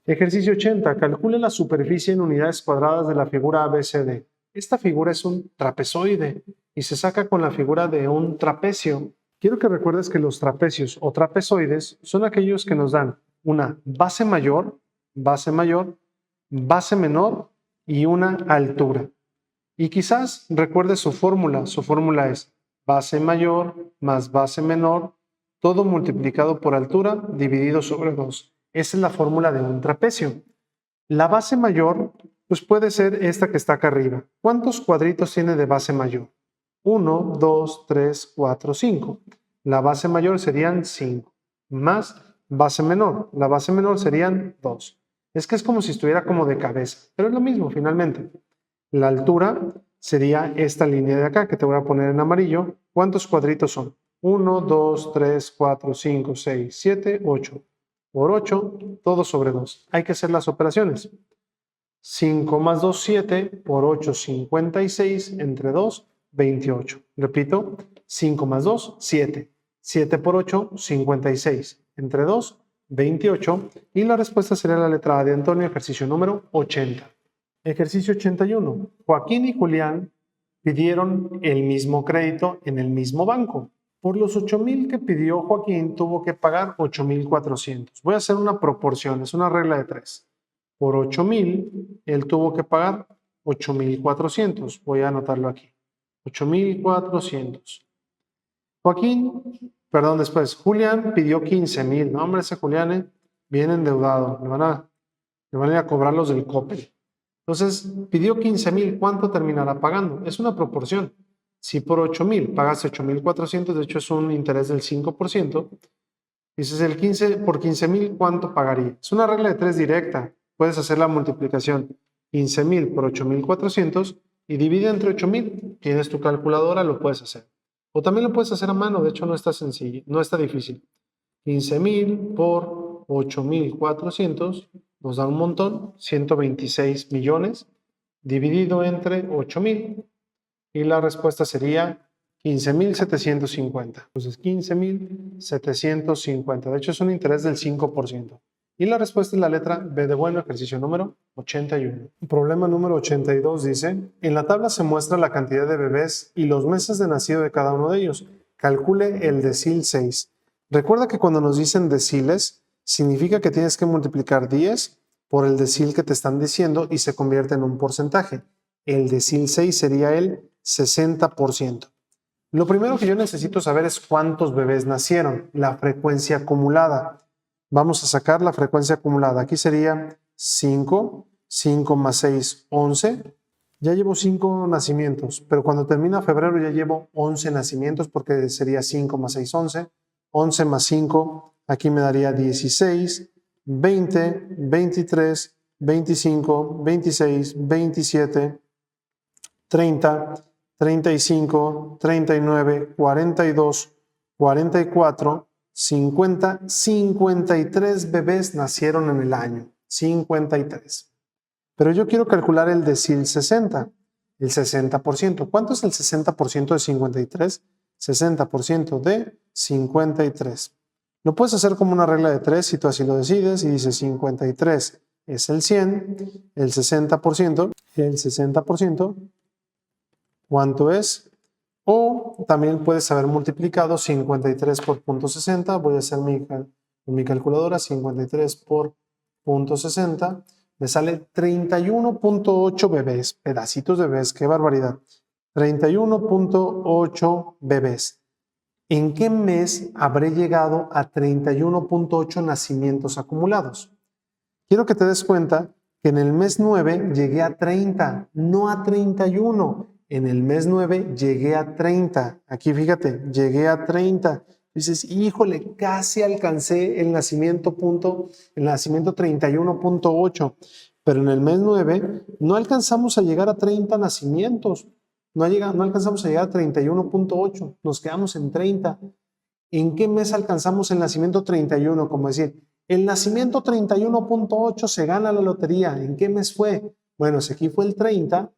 Ejercicio 80. Calcule la superficie en unidades cuadradas de la figura ABCD. Esta figura es un trapezoide y se saca con la figura de un trapecio. Quiero que recuerdes que los trapecios o trapezoides son aquellos que nos dan una base mayor, base menor y una altura. Y quizás recuerdes su fórmula. Su fórmula es base mayor más base menor, todo multiplicado por altura dividido sobre 2. Esa es la fórmula de un trapecio. La base mayor, pues puede ser esta que está acá arriba. ¿Cuántos cuadritos tiene de base mayor? 1, 2, 3, 4, 5. La base mayor serían 5. Más base menor. La base menor serían 2. Es que es como si estuviera como de cabeza, pero es lo mismo finalmente. La altura sería esta línea de acá, que te voy a poner en amarillo. ¿Cuántos cuadritos son? 1, 2, 3, 4, 5, 6, 7, 8. Por 8, todo sobre 2. Hay que hacer las operaciones. 5 más 2, 7. Por 8, 56. Entre 2, 28. Repito, 5 más 2, 7. 7 por 8, 56. Entre 2, 28. Y la respuesta sería la letra A de Antonio, ejercicio número 80. Ejercicio 81. Joaquín y Julián pidieron el mismo crédito en el mismo banco. Por los 8,000 que pidió Joaquín, tuvo que pagar 8,400. Voy a hacer una proporción, es una regla de 3. Por 8,000, él tuvo que pagar 8,400. Voy a anotarlo aquí. 8,400. Julián pidió 15,000. No, hombre, ese Julián viene endeudado. Le van a ir a cobrar los del Coppel. Entonces, pidió 15,000. ¿Cuánto terminará pagando? Es una proporción. Si por 8,000 pagaste 8,400, de hecho es un interés del 5%, dices el 15 por 15,000, ¿cuánto pagaría? Es una regla de 3 directa. Puedes hacer la multiplicación 15,000 por 8,400 y divide entre 8,000. Tienes tu calculadora, lo puedes hacer. O también lo puedes hacer a mano, de hecho no está sencillo, no está difícil. 15,000 por 8,400 nos da un montón, 126 millones, dividido entre 8,000. Y la respuesta sería 15,750. Entonces, 15,750. De hecho, es un interés del 5%. Y la respuesta es la letra B de bueno, ejercicio número 81. Problema número 82 dice: en la tabla se muestra la cantidad de bebés y los meses de nacido de cada uno de ellos. Calcule el decil 6. Recuerda que cuando nos dicen deciles, significa que tienes que multiplicar 10 por el decil que te están diciendo y se convierte en un porcentaje. El decil 6 sería el 60%. Lo primero que yo necesito saber es cuántos bebés nacieron, la frecuencia acumulada. Vamos a sacar la frecuencia acumulada. Aquí sería 5, 5 más 6, 11. Ya llevo 5 nacimientos, pero cuando termina febrero ya llevo 11 nacimientos porque sería 5 más 6, 11. 11 más 5, aquí me daría 16, 20, 23, 25, 26, 27, 30, 35, 39, 42, 44, 50, 53 bebés nacieron en el año. 53. Pero yo quiero calcular el decil 60, el 60%. ¿Cuánto es el 60% de 53? 60% de 53. Lo puedes hacer como una regla de 3 si tú así lo decides y dices 53 es el 100, el 60%, ¿cuánto es? O también puedes haber multiplicado 53 por 0.60. Voy a hacer mi calculadora. 53 por 0.60. Me sale 31.8 bebés, pedacitos de bebés. ¡Qué barbaridad! 31.8 bebés. ¿En qué mes habré llegado a 31.8 nacimientos acumulados? Quiero que te des cuenta que en el mes 9 llegué a 30, no a 31. En el mes 9 llegué a 30. Aquí fíjate, llegué a 30. Dices, híjole, casi alcancé el nacimiento 31.8. Pero en el mes 9 no alcanzamos a llegar a 30 nacimientos. No alcanzamos a llegar a 31.8. Nos quedamos en 30. ¿En qué mes alcanzamos el nacimiento 31? Como decir, el nacimiento 31.8 se gana la lotería. ¿En qué mes fue? Bueno, si aquí fue el 30,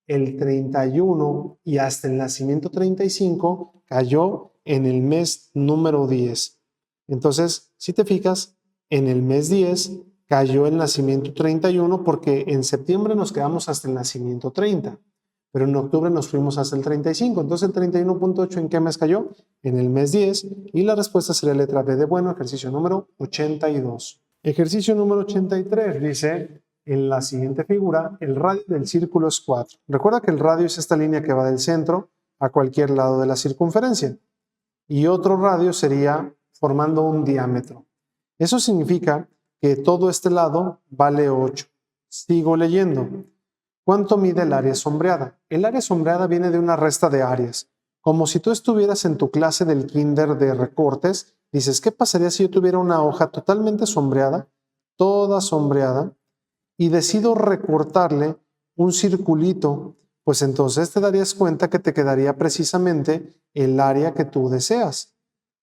el 31 y hasta el nacimiento 35 cayó en el mes número 10. Entonces, si te fijas, en el mes 10 cayó el nacimiento 31 porque en septiembre nos quedamos hasta el nacimiento 30. Pero en octubre nos fuimos hasta el 35. Entonces, el 31.8, ¿en qué mes cayó? En el mes 10. Y la respuesta sería letra B de bueno, ejercicio número 82. Ejercicio número 83 dice, en la siguiente figura, el radio del círculo es 4. Recuerda que el radio es esta línea que va del centro a cualquier lado de la circunferencia. Y otro radio sería formando un diámetro. Eso significa que todo este lado vale 8. Sigo leyendo. ¿Cuánto mide el área sombreada? El área sombreada viene de una resta de áreas. Como si tú estuvieras en tu clase del kinder de recortes, dices, ¿qué pasaría si yo tuviera una hoja totalmente sombreada, toda sombreada, y decido recortarle un circulito? Pues entonces te darías cuenta que te quedaría precisamente el área que tú deseas,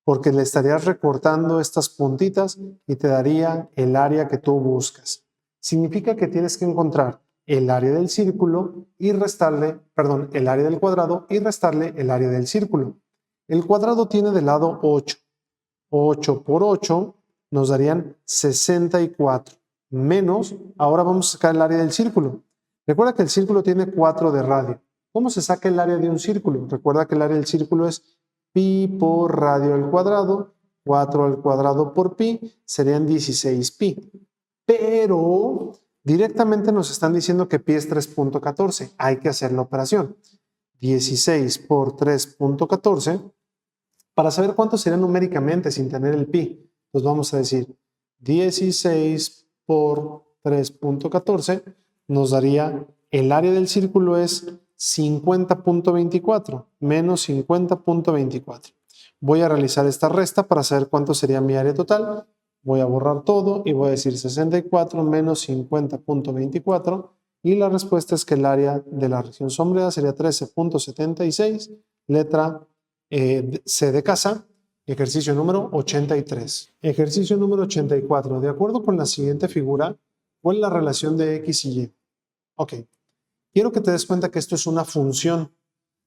porque le estarías recortando estas puntitas y te daría el área que tú buscas. Significa que tienes que encontrar el área del círculo y restarle, el área del cuadrado y restarle el área del círculo. El cuadrado tiene de lado 8. 8 por 8 nos darían 64. Menos, ahora vamos a sacar el área del círculo. Recuerda que el círculo tiene 4 de radio. ¿Cómo se saca el área de un círculo? Recuerda que el área del círculo es pi por radio al cuadrado. 4 al cuadrado por pi serían 16 pi. Pero directamente nos están diciendo que pi es 3.14. Hay que hacer la operación. 16 por 3.14. Para saber cuánto sería numéricamente sin tener el pi, pues vamos a decir 16 por 3.14 nos daría, el área del círculo es 50.24 menos 50.24. Voy a realizar esta resta para saber cuánto sería mi área total. Voy a borrar todo y voy a decir 64 menos 50.24 y la respuesta es que el área de la región sombreada sería 13.76, letra C de casa, ejercicio número 83. Ejercicio número 84. De acuerdo con la siguiente figura, ¿cuál es la relación de X y Y? Ok, quiero que te des cuenta que esto es una función.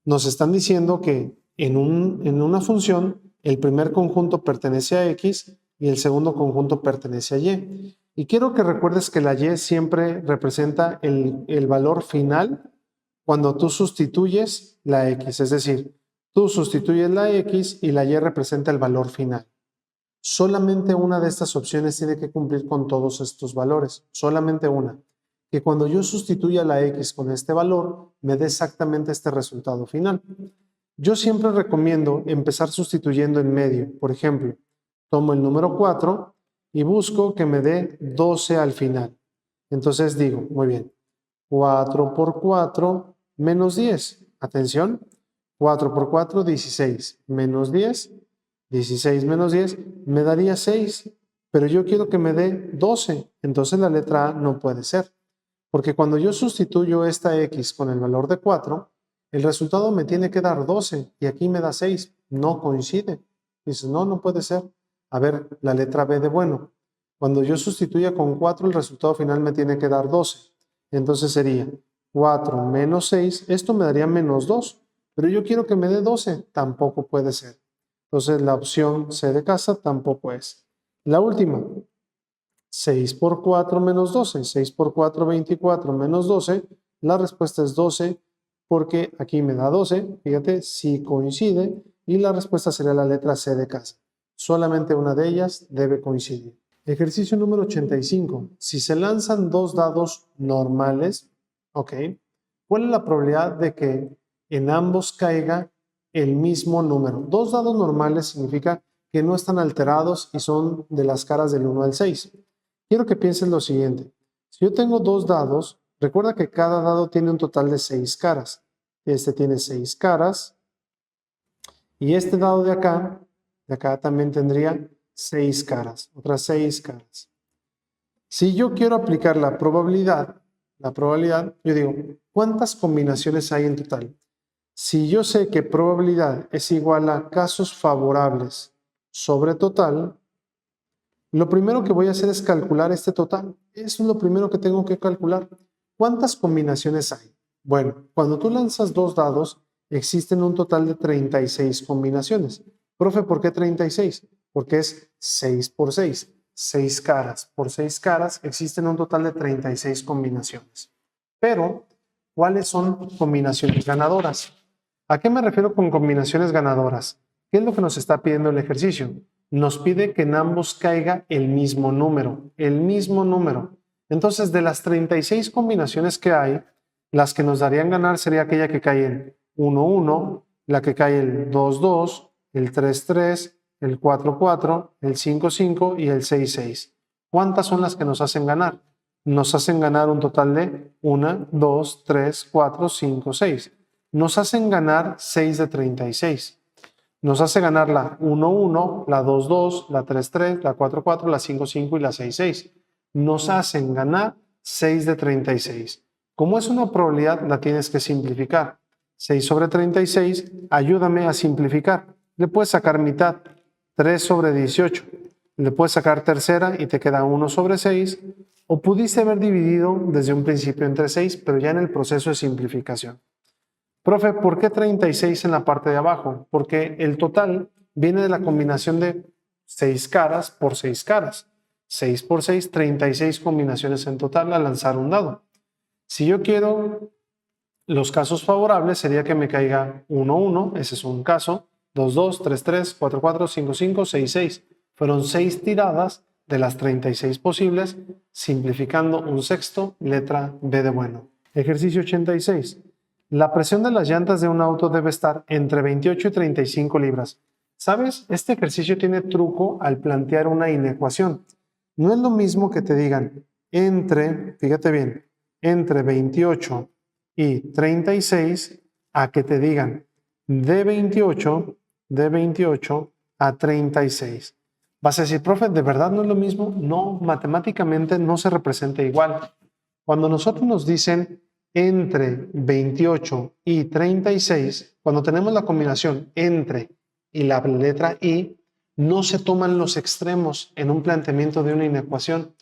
Nos están diciendo que en una función el primer conjunto pertenece a X y el segundo conjunto pertenece a Y. Y quiero que recuerdes que la Y siempre representa el valor final cuando tú sustituyes la X. Es decir, tú sustituyes la X y la Y representa el valor final. Solamente una de estas opciones tiene que cumplir con todos estos valores. Solamente una. Que cuando yo sustituya la X con este valor, me dé exactamente este resultado final. Yo siempre recomiendo empezar sustituyendo en medio. Por ejemplo, tomo el número 4 y busco que me dé 12 al final. Entonces digo, muy bien, 4 por 4 menos 10. Atención, 4 por 4, 16. Menos 10, 16 menos 10, me daría 6. Pero yo quiero que me dé 12. Entonces la letra A no puede ser. Porque cuando yo sustituyo esta X con el valor de 4, el resultado me tiene que dar 12 y aquí me da 6. No coincide. Dices, no puede ser. A ver, la letra B de bueno. Cuando yo sustituya con 4, el resultado final me tiene que dar 12. Entonces sería 4 menos 6. Esto me daría menos 2. Pero yo quiero que me dé 12, tampoco puede ser. Entonces la opción C de casa tampoco es. La última, 6 por 4 menos 12. 6 por 4, 24 menos 12. La respuesta es 12 porque aquí me da 12. Fíjate, sí coincide. Y la respuesta sería la letra C de casa. Solamente una de ellas debe coincidir. Ejercicio número 85. Si se lanzan dos dados normales, ¿ok? ¿Cuál es la probabilidad de que en ambos caiga el mismo número? Dos dados normales significa que no están alterados y son de las caras del 1 al 6. Quiero que pienses lo siguiente. Si yo tengo dos dados, recuerda que cada dado tiene un total de 6 caras. Este tiene 6 caras y este dado de acá también tendría 6 caras, otras 6 caras. Si yo quiero aplicar la probabilidad, yo digo, ¿cuántas combinaciones hay en total? Si yo sé que probabilidad es igual a casos favorables sobre total, lo primero que voy a hacer es calcular este total. Eso es lo primero que tengo que calcular. ¿Cuántas combinaciones hay? Bueno, cuando tú lanzas dos dados, existen un total de 36 combinaciones. Profe, ¿por qué 36? Porque es 6 por 6. 6 caras por 6 caras, existen un total de 36 combinaciones. Pero, ¿cuáles son combinaciones ganadoras? ¿A qué me refiero con combinaciones ganadoras? ¿Qué es lo que nos está pidiendo el ejercicio? Nos pide que en ambos caiga el mismo número, el mismo número. Entonces, de las 36 combinaciones que hay, las que nos darían ganar sería aquella que cae en 1, 1, la que cae el 2, 2, el 3, 3, el 4, 4, el 5, 5 y el 6, 6. ¿Cuántas son las que nos hacen ganar? Nos hacen ganar un total de 1, 2, 3, 4, 5, 6. Nos hacen ganar 6 de 36. Nos hace ganar la 1, 1, la 2, 2, la 3, 3, la 4, 4, la 5, 5 y la 6, 6. Nos hacen ganar 6 de 36. Como es una probabilidad, la tienes que simplificar. 6 sobre 36, ayúdame a simplificar. Le puedes sacar mitad, 3 sobre 18. Le puedes sacar tercera y te queda 1 sobre 6. O pudiste haber dividido desde un principio entre 6, pero ya en el proceso de simplificación. Profe, ¿por qué 36 en la parte de abajo? Porque el total viene de la combinación de 6 caras por 6 caras. 6 por 6, 36 combinaciones en total al lanzar un dado. Si yo quiero los casos favorables, sería que me caiga 1, 1, ese es un caso, 2, 2, 3, 3, 4, 4, 5, 5, 6, 6. Fueron 6 tiradas de las 36 posibles, simplificando un sexto, letra B de bueno. Ejercicio 86. La presión de las llantas de un auto debe estar entre 28 y 35 libras. ¿Sabes? Este ejercicio tiene truco al plantear una inecuación. No es lo mismo que te digan fíjate bien, entre 28 y 36 a que te digan de 28 a 36. Vas a decir, profe, ¿de verdad no es lo mismo? No, matemáticamente no se representa igual. Cuando nosotros nos dicen entre 28 y 36, cuando tenemos la combinación entre y la letra I, no se toman los extremos en un planteamiento de una inecuación.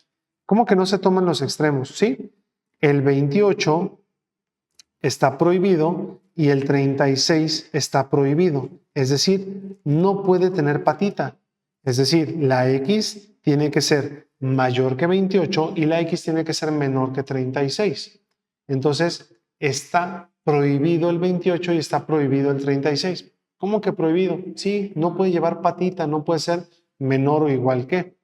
¿Cómo que no se toman los extremos? Sí, el 28 está prohibido y el 36 está prohibido. Es decir, no puede tener patita. Es decir, la X tiene que ser mayor que 28 y la X tiene que ser menor que 36. Entonces, está prohibido el 28 y está prohibido el 36. ¿Cómo que prohibido? Sí, no puede llevar patita, no puede ser menor o igual que.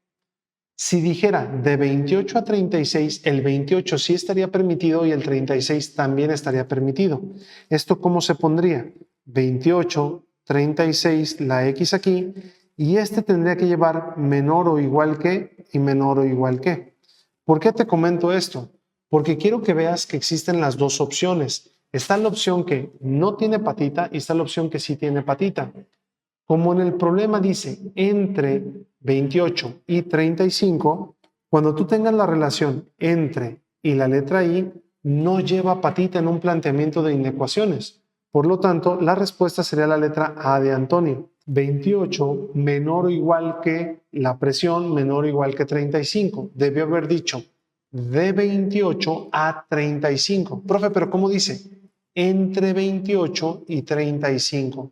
Si dijera de 28 a 36, el 28 sí estaría permitido y el 36 también estaría permitido. ¿Esto cómo se pondría? 28, 36, la X aquí, y este tendría que llevar menor o igual que y menor o igual que. ¿Por qué te comento esto? Porque quiero que veas que existen las dos opciones. Está la opción que no tiene patita y está la opción que sí tiene patita. Como en el problema dice entre 28 y 35, cuando tú tengas la relación entre y la letra I, no lleva patita en un planteamiento de inecuaciones. Por lo tanto, la respuesta sería la letra A de Antonio. 28 menor o igual que la presión menor o igual que 35. Debió haber dicho de 28 a 35. Profe, pero ¿cómo dice? entre 28 y 35.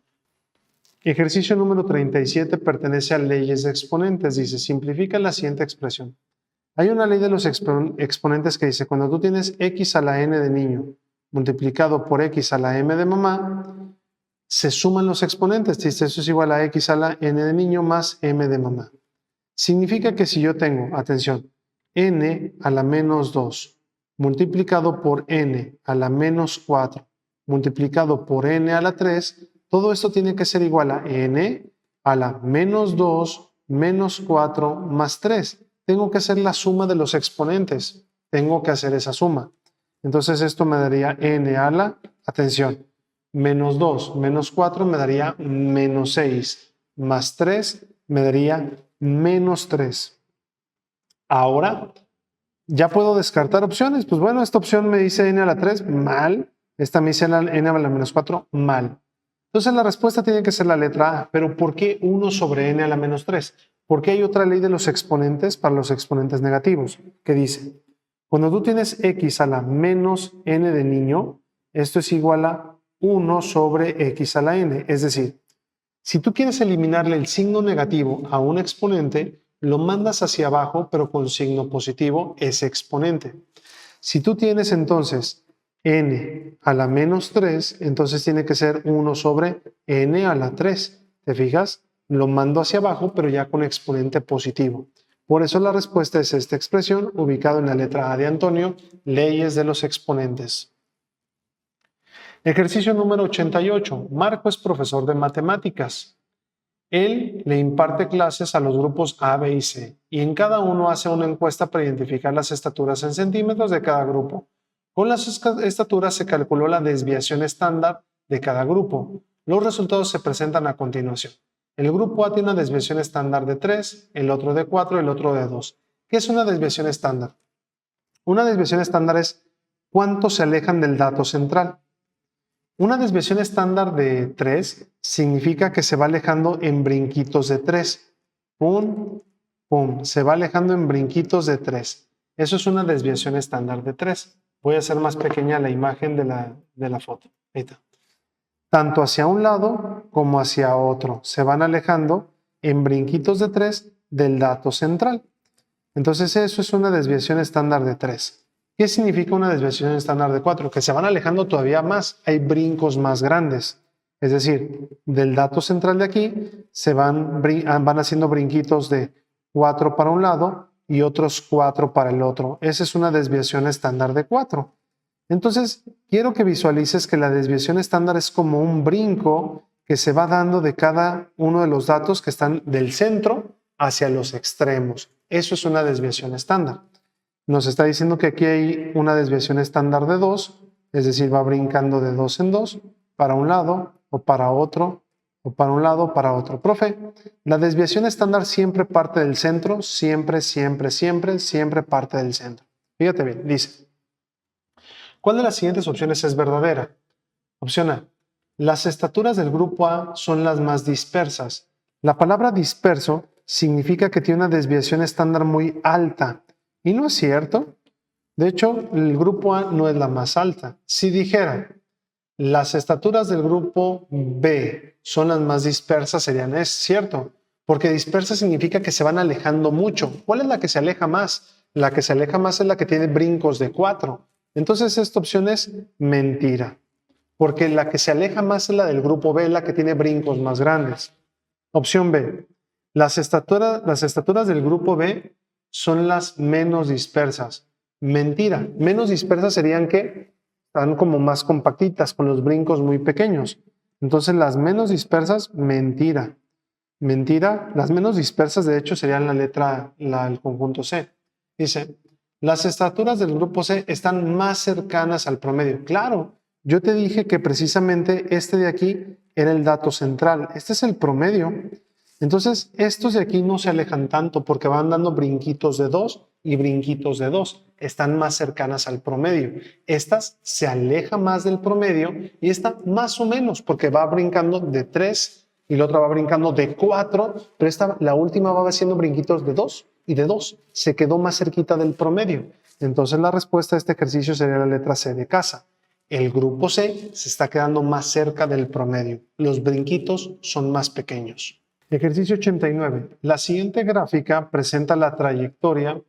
Ejercicio número 37 pertenece a leyes de exponentes. Dice, simplifica la siguiente expresión. Hay una ley de los exponentes que dice, cuando tú tienes x a la n de niño multiplicado por x a la m de mamá, se suman los exponentes. Dice, eso es igual a x a la n de niño más m de mamá. Significa que si yo tengo, atención, n a la menos 2 multiplicado por n a la menos 4 multiplicado por n a la 3, todo esto tiene que ser igual a n a la menos 2 menos 4 más 3. Tengo que hacer la suma de los exponentes. Tengo que hacer esa suma. Entonces esto me daría n a la, atención, menos 2 menos 4 me daría menos 6 más 3 me daría menos 3. Ahora, ¿ya puedo descartar opciones? Pues bueno, esta opción me dice n a la 3, mal. Esta me dice n a la menos 4, mal. Entonces la respuesta tiene que ser la letra A. ¿Pero por qué 1 sobre n a la menos 3? Porque hay otra ley de los exponentes para los exponentes negativos, que dice, cuando tú tienes x a la menos n de niño, esto es igual a 1 sobre x a la n. Es decir, si tú quieres eliminarle el signo negativo a un exponente, lo mandas hacia abajo, pero con signo positivo, ese exponente. Si tú tienes entonces n a la menos 3, entonces tiene que ser 1 sobre n a la 3. ¿Te fijas? Lo mando hacia abajo, pero ya con exponente positivo. Por eso la respuesta es esta expresión, ubicado en la letra A de Antonio, leyes de los exponentes. Ejercicio número 88. Marco es profesor de matemáticas. Él le imparte clases a los grupos A, B y C, y en cada uno hace una encuesta para identificar las estaturas en centímetros de cada grupo. Con las estaturas se calculó la desviación estándar de cada grupo. Los resultados se presentan a continuación. El grupo A tiene una desviación estándar de 3, el otro de 4, el otro de 2. ¿Qué es una desviación estándar? Una desviación estándar es cuánto se alejan del dato central. Una desviación estándar de 3 significa que se va alejando en brinquitos de 3. Pum, pum, se va alejando en brinquitos de 3. Eso es una desviación estándar de 3. Voy a hacer más pequeña la imagen de la foto. Ahí está. Tanto hacia un lado como hacia otro. Se van alejando en brinquitos de 3 del dato central. Entonces eso es una desviación estándar de 3. ¿Qué significa una desviación estándar de 4? Que se van alejando todavía más. Hay brincos más grandes. Es decir, del dato central de aquí se van haciendo brinquitos de 4 para un lado y otros 4 para el otro. Esa es una desviación estándar de 4. Entonces, quiero que visualices que la desviación estándar es como un brinco que se va dando de cada uno de los datos que están del centro hacia los extremos. Eso es una desviación estándar. Nos está diciendo que aquí hay una desviación estándar de 2, es decir, va brincando de 2 en 2, para un lado o para otro, o para un lado o para otro. Profe, la desviación estándar siempre parte del centro, siempre parte del centro. Fíjate bien, dice, ¿cuál de las siguientes opciones es verdadera? Opción A, las estaturas del grupo A son las más dispersas. La palabra disperso significa que tiene una desviación estándar muy alta. Y no es cierto. De hecho, el grupo A no es la más alta. Si dijera, las estaturas del grupo B son las más dispersas, serían, es cierto. Porque dispersa significa que se van alejando mucho. ¿Cuál es la que se aleja más? La que se aleja más es la que tiene brincos de 4. Entonces esta opción es mentira. Porque la que se aleja más es la del grupo B, la que tiene brincos más grandes. Opción B. Las estaturas del grupo B son las menos dispersas. Mentira. Menos dispersas serían que están como más compactitas, con los brincos muy pequeños. Entonces las menos dispersas, mentira. Mentira. Las menos dispersas de hecho serían la letra, el conjunto C. Dice, las estaturas del grupo C están más cercanas al promedio. Claro, yo te dije que precisamente este de aquí era el dato central. Este es el promedio. Entonces, estos de aquí no se alejan tanto porque van dando brinquitos de 2 y brinquitos de 2. Están más cercanas al promedio. Estas se aleja más del promedio y esta más o menos porque va brincando de 3 y la otra va brincando de 4, pero la última va haciendo brinquitos de 2 y de 2. Se quedó más cerquita del promedio. Entonces, la respuesta a este ejercicio sería la letra C de casa. El grupo C se está quedando más cerca del promedio. Los brinquitos son más pequeños. Ejercicio 89. La siguiente gráfica presenta la trayectoria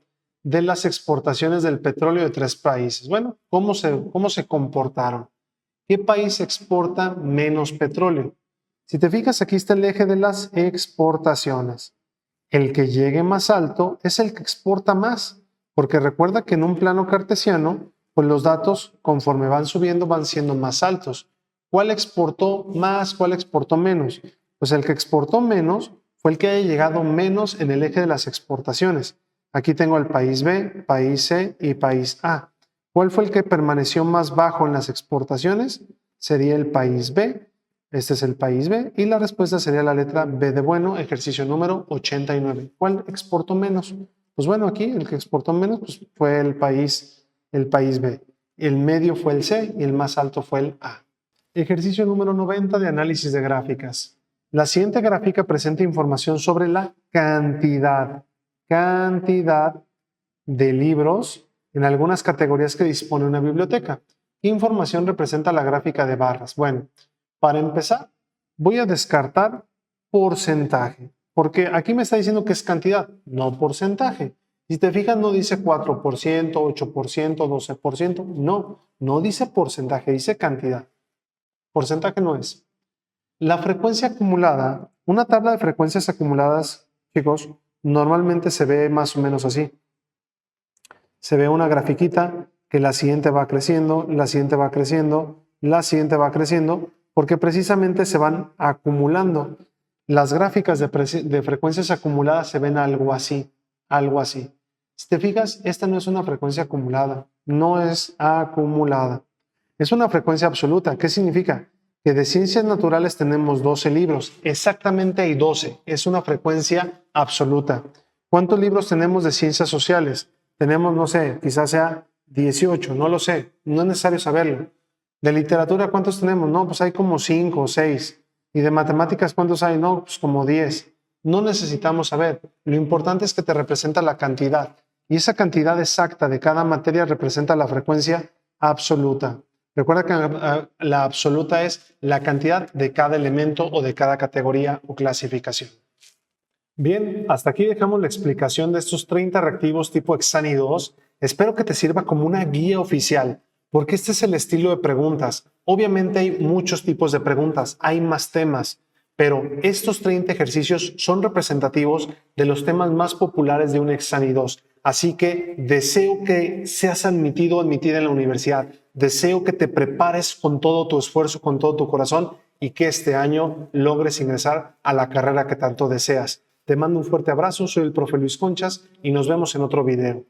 de las exportaciones del petróleo de 3 países. Bueno, ¿cómo se comportaron? ¿Qué país exporta menos petróleo? Si te fijas, aquí está el eje de las exportaciones. El que llegue más alto es el que exporta más, porque recuerda que en un plano cartesiano, pues los datos conforme van subiendo van siendo más altos. ¿Cuál exportó más? ¿Cuál exportó menos? Pues el que exportó menos fue el que haya llegado menos en el eje de las exportaciones. Aquí tengo el país B, país C y país A. ¿Cuál fue el que permaneció más bajo en las exportaciones? Sería el país B. Este es el país B y la respuesta sería la letra B de bueno, ejercicio número 89. ¿Cuál exportó menos? Pues bueno, aquí el que exportó menos pues fue el país B. El medio fue el C y el más alto fue el A. Ejercicio número 90 de análisis de gráficas. La siguiente gráfica presenta información sobre la cantidad de libros en algunas categorías que dispone una biblioteca. ¿Qué información representa la gráfica de barras? Bueno, para empezar, voy a descartar porcentaje, porque aquí me está diciendo que es cantidad, no porcentaje. Si te fijas, no dice 4%, 8%, 12%, no dice porcentaje, dice cantidad. Porcentaje no es. La frecuencia acumulada, una tabla de frecuencias acumuladas, chicos, normalmente se ve más o menos así. Se ve una grafiquita que la siguiente va creciendo, la siguiente va creciendo, la siguiente va creciendo, porque precisamente se van acumulando. Las gráficas de frecuencias acumuladas se ven algo así, algo así. Si te fijas, esta no es una frecuencia acumulada, no es acumulada. Es una frecuencia absoluta. ¿Qué significa? Que de ciencias naturales tenemos 12 libros, exactamente hay 12, es una frecuencia absoluta. ¿Cuántos libros tenemos de ciencias sociales? Tenemos, no sé, quizás sea 18, no lo sé, no es necesario saberlo. De literatura, ¿cuántos tenemos? No, pues hay como 5 o 6. ¿Y de matemáticas cuántos hay? No, pues como 10. No necesitamos saber. Lo importante es que te representa la cantidad. Y esa cantidad exacta de cada materia representa la frecuencia absoluta. Recuerda que la absoluta es la cantidad de cada elemento o de cada categoría o clasificación. Bien, hasta aquí dejamos la explicación de estos 30 reactivos tipo Exani 2. Espero que te sirva como una guía oficial, porque este es el estilo de preguntas. Obviamente hay muchos tipos de preguntas, hay más temas, pero estos 30 ejercicios son representativos de los temas más populares de un Exani 2. Así que deseo que seas admitido o admitida en la universidad. Deseo que te prepares con todo tu esfuerzo, con todo tu corazón y que este año logres ingresar a la carrera que tanto deseas. Te mando un fuerte abrazo, soy el profe Luis Conchas y nos vemos en otro video.